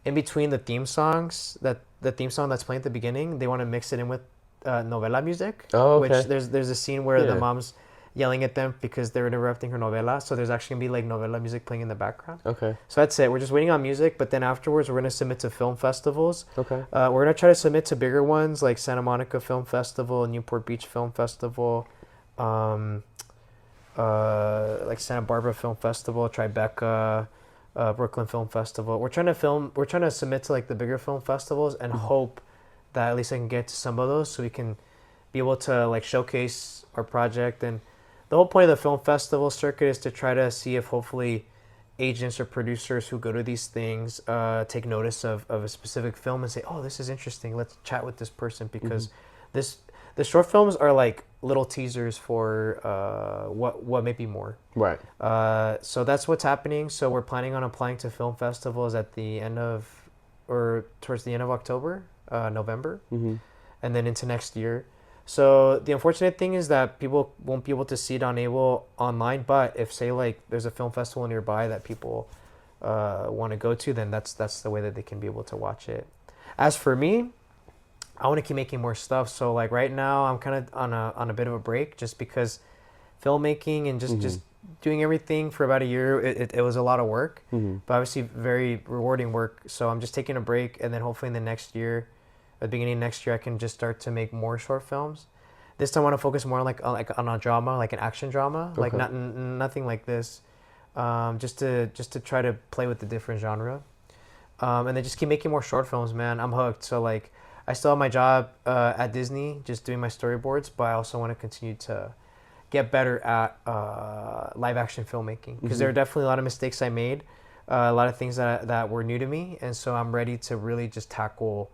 in between the theme songs, the theme song that's playing at the beginning, they want to mix it in with novela music. Oh, okay. Which there's a scene where the mom's yelling at them because they're interrupting her novela. So there's actually gonna be like novela music playing in the background. Okay. So that's it. We're just waiting on music, but then afterwards we're gonna submit to film festivals. Okay. We're gonna try to submit to bigger ones like Santa Monica Film Festival, Newport Beach Film Festival, like Santa Barbara Film Festival, Tribeca, Brooklyn Film Festival. We're trying to submit to like the bigger film festivals, and hope that at least I can get to some of those, so we can be able to like showcase our project. And the whole point of the film festival circuit is to try to see if hopefully agents or producers who go to these things take notice of a specific film and say, oh, this is interesting, let's chat with this person, because the short films are like little teasers for what may be more. Right. So that's what's happening. So we're planning on applying to film festivals at the end of, or towards the end of October, November, and then into next year. So the unfortunate thing is that people won't be able to see Don Abel online, but if, say, like there's a film festival nearby that people want to go to, then that's the way that they can be able to watch it. As for me, I want to keep making more stuff. So like right now I'm kind of on a bit of a break, just because filmmaking and just doing everything for about a year, it was a lot of work, but obviously very rewarding work. So I'm just taking a break, and then hopefully in the next year, at the beginning of next year, I can just start to make more short films. This time I want to focus more on a drama, like an action drama, like nothing like this, just to try to play with the different genre, and then just keep making more short films, man. I'm hooked. So like I still have my job at Disney, just doing my storyboards, but I also want to continue to get better at live action filmmaking, because there are definitely a lot of mistakes I made, a lot of things that were new to me, and so I'm ready to really just tackle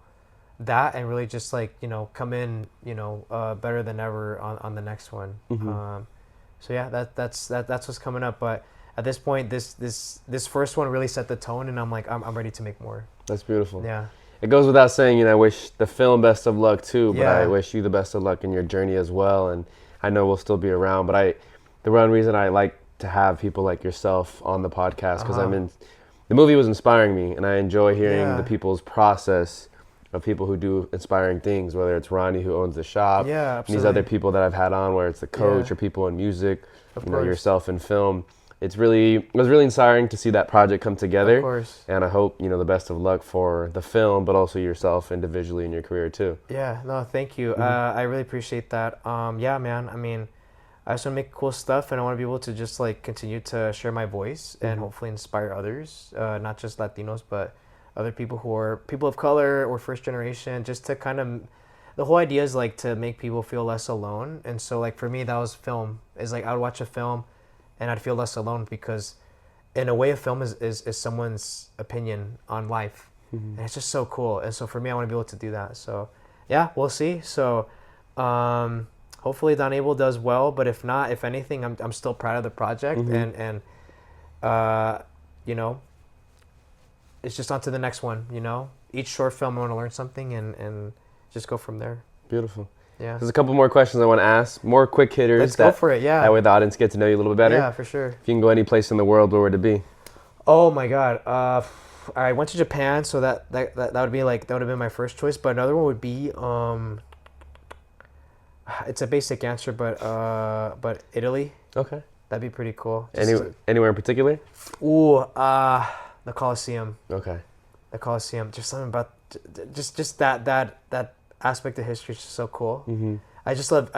that and really just like, you know, come in, you know, better than ever on the next one. So yeah, that's what's coming up. But at this point, this first one really set the tone, and I'm like, I'm ready to make more. That's beautiful. Yeah. It goes without saying, you know, I wish the film best of luck too, but Yeah. I wish you the best of luck in your journey as well. And I know we'll still be around. But the one reason I like to have people like yourself on the podcast because the movie was inspiring me, and I enjoy hearing the people's process of people who do inspiring things, whether it's Ronnie who owns the shop, Yeah, and these absolutely. other people that I've had on, where it's the coach or people in music, Of you know, course. yourself in film. It was really inspiring to see that project come together. Of course. And I hope, you know, the best of luck for the film, but also yourself individually in your career too. Yeah, no, thank you. I really appreciate that. Yeah, man. I mean, I just want to make cool stuff, and I want to be able to just like continue to share my voice and hopefully inspire others, not just Latinos, but other people who are people of color or first generation. Just to kind of, the whole idea is like to make people feel less alone. And so like for me, that was film. Is like I would watch a film, and I'd feel less alone because, in a way, a film is someone's opinion on life, and it's just so cool. And so for me, I want to be able to do that. So, yeah, we'll see. So. Hopefully Don Abel does well, but if not, if anything, I'm still proud of the project, and you know, it's just on to the next one. You know, each short film I want to learn something and just go from there. Beautiful. Yeah. There's a couple more questions I want to ask. More quick hitters. Let's go for it. Yeah. That way the audience get to know you a little bit better. Yeah, for sure. If you can go any place in the world, where would it be? Oh my God. I went to Japan, so that would be like that would have been my first choice. But another one would be it's a basic answer, but Italy. Okay. That'd be pretty cool. Anywhere in particular? Ooh, the Colosseum. Okay. The Colosseum. Just something about just that aspect of history is just so cool. I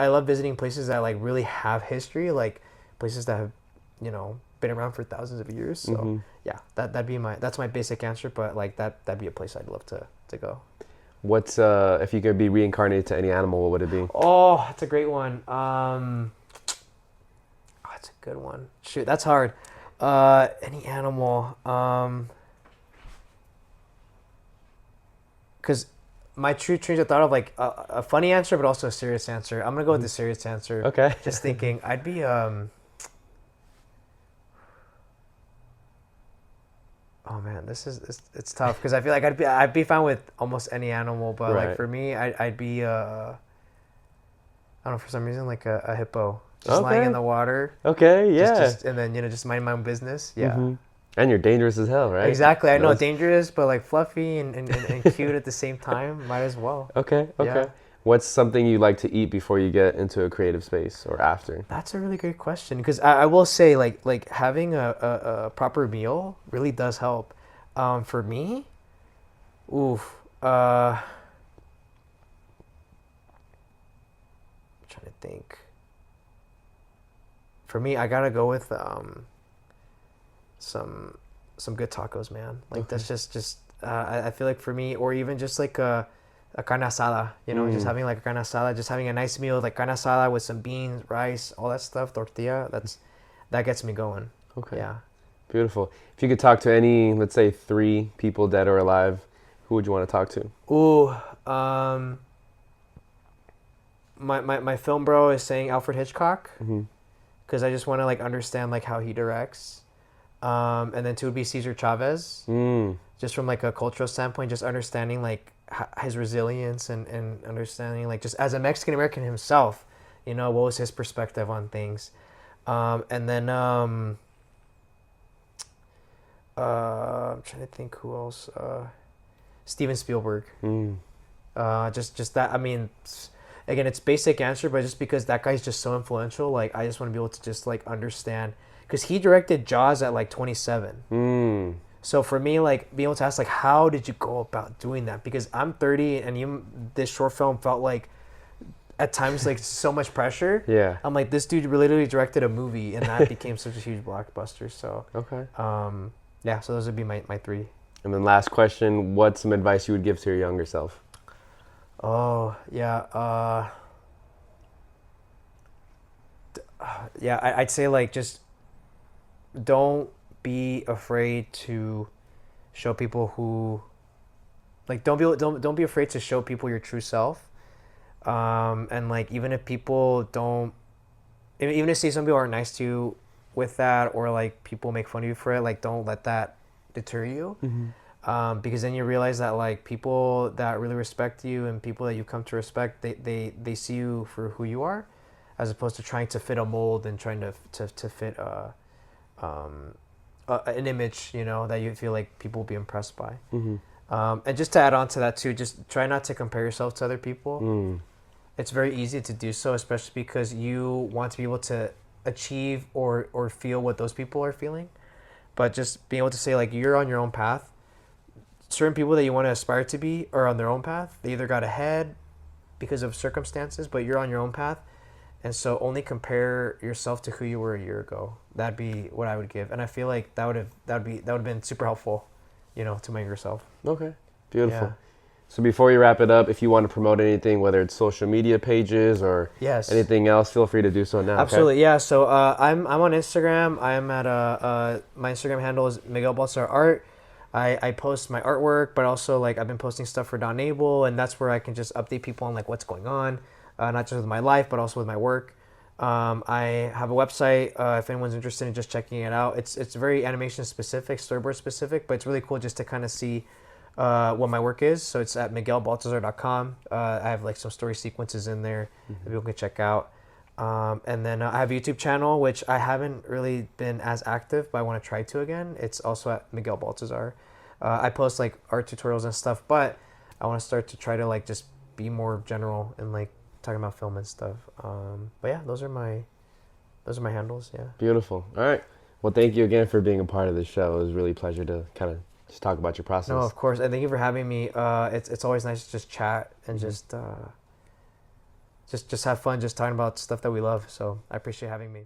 love visiting places that like really have history, like places that have, you know, been around for thousands of years. So yeah, that's my basic answer. But like that'd be a place I'd love to go. What's if you could be reincarnated to any animal, what would it be? Oh, that's a great one. That's a good one. Shoot, that's hard. Any animal. Because my true trains of thought of like a funny answer, but also a serious answer. I'm gonna go with the serious answer. Okay. Just thinking, I'd be Oh man, it's tough because I feel like I'd be fine with almost any animal, but like for me, I'd be I don't know, for some reason like a hippo, just lying in the water. Okay, yeah. And then, you know, just mind my own business. Yeah. And you're dangerous as hell, right? Exactly. I know, dangerous, but like fluffy and cute at the same time. Might as well. Okay. Yeah. What's something you like to eat before you get into a creative space or after? That's a really great question because I will say like having a proper meal really does help. For me, I'm trying to think. For me, I gotta go with some good tacos, man. Like that's just I feel like for me, or even just like a carne asada, you know, just having like a carne asada, just having a nice meal, like carne asada with some beans, rice, all that stuff, tortilla. That gets me going. Okay. Yeah. Beautiful. If you could talk to any, let's say 3 people, dead or alive, who would you want to talk to? Ooh, my film bro is saying Alfred Hitchcock, because I just want to like understand like how he directs. And then 2 would be Cesar Chavez, just from like a cultural standpoint, just understanding like his resilience and understanding like just as a Mexican American himself, you know, what was his perspective on things. And then I'm trying to think who else. Steven Spielberg. Just that. I mean, again, it's basic answer, but just because that guy's just so influential, like I just want to be able to just like understand, because he directed Jaws at like 27. So for me, like being able to ask like, how did you go about doing that? Because I'm 30 and this short film felt like at times like so much pressure. Yeah. I'm like, this dude literally directed a movie and that became such a huge blockbuster. So okay. Yeah, so those would be my 3. And then last question, what's some advice you would give to your younger self? Oh, yeah. Yeah, I'd say like just don't be afraid to show people who, like don't be afraid to show people your true self. And like even if people don't, even if say some people aren't nice to you with that, or like people make fun of you for it, like don't let that deter you. Because then you realize that like people that really respect you and people that you come to respect, they see you for who you are. as opposed to trying to fit a mold and trying to fit an image, you know, that you feel like people will be impressed by. And just to add on to that too, just try not to compare yourself to other people. It's very easy to do so, especially because you want to be able to achieve or feel what those people are feeling. But just being able to say, like, you're on your own path. Certain people that you want to aspire to be are on their own path. They either got ahead because of circumstances, but you're on your own path. And so only compare yourself to who you were a year ago. That'd be what I would give. And I feel like that would have been super helpful, you know, to my younger self. Okay. Beautiful. Yeah. So before we wrap it up, if you want to promote anything, whether it's social media pages or Yes. anything else, feel free to do so now. Absolutely, okay? yeah. So I'm on Instagram. I'm at my Instagram handle is Miguel Baltazar Art. I post my artwork, but also like I've been posting stuff for Don Abel, and that's where I can just update people on like what's going on, not just with my life, but also with my work. I have a website if anyone's interested in just checking it out. It's very animation specific, storyboard specific, but it's really cool just to kind of see what my work is. So it's at miguelbaltazar.com. I have like some story sequences in there that people can check out. And then I have a YouTube channel, which I haven't really been as active, but I want to try to again. It's also at Miguel Baltazar. I post like art tutorials and stuff, but I want to start to try to like just be more general and like talking about film and stuff. But yeah, those are my handles. Yeah. Beautiful. All right. Well, thank you again for being a part of the show. It was really a pleasure to kind of just talk about your process. No, of course, and thank you for having me. It's always nice to just chat and just have fun, just talking about stuff that we love. So I appreciate having me.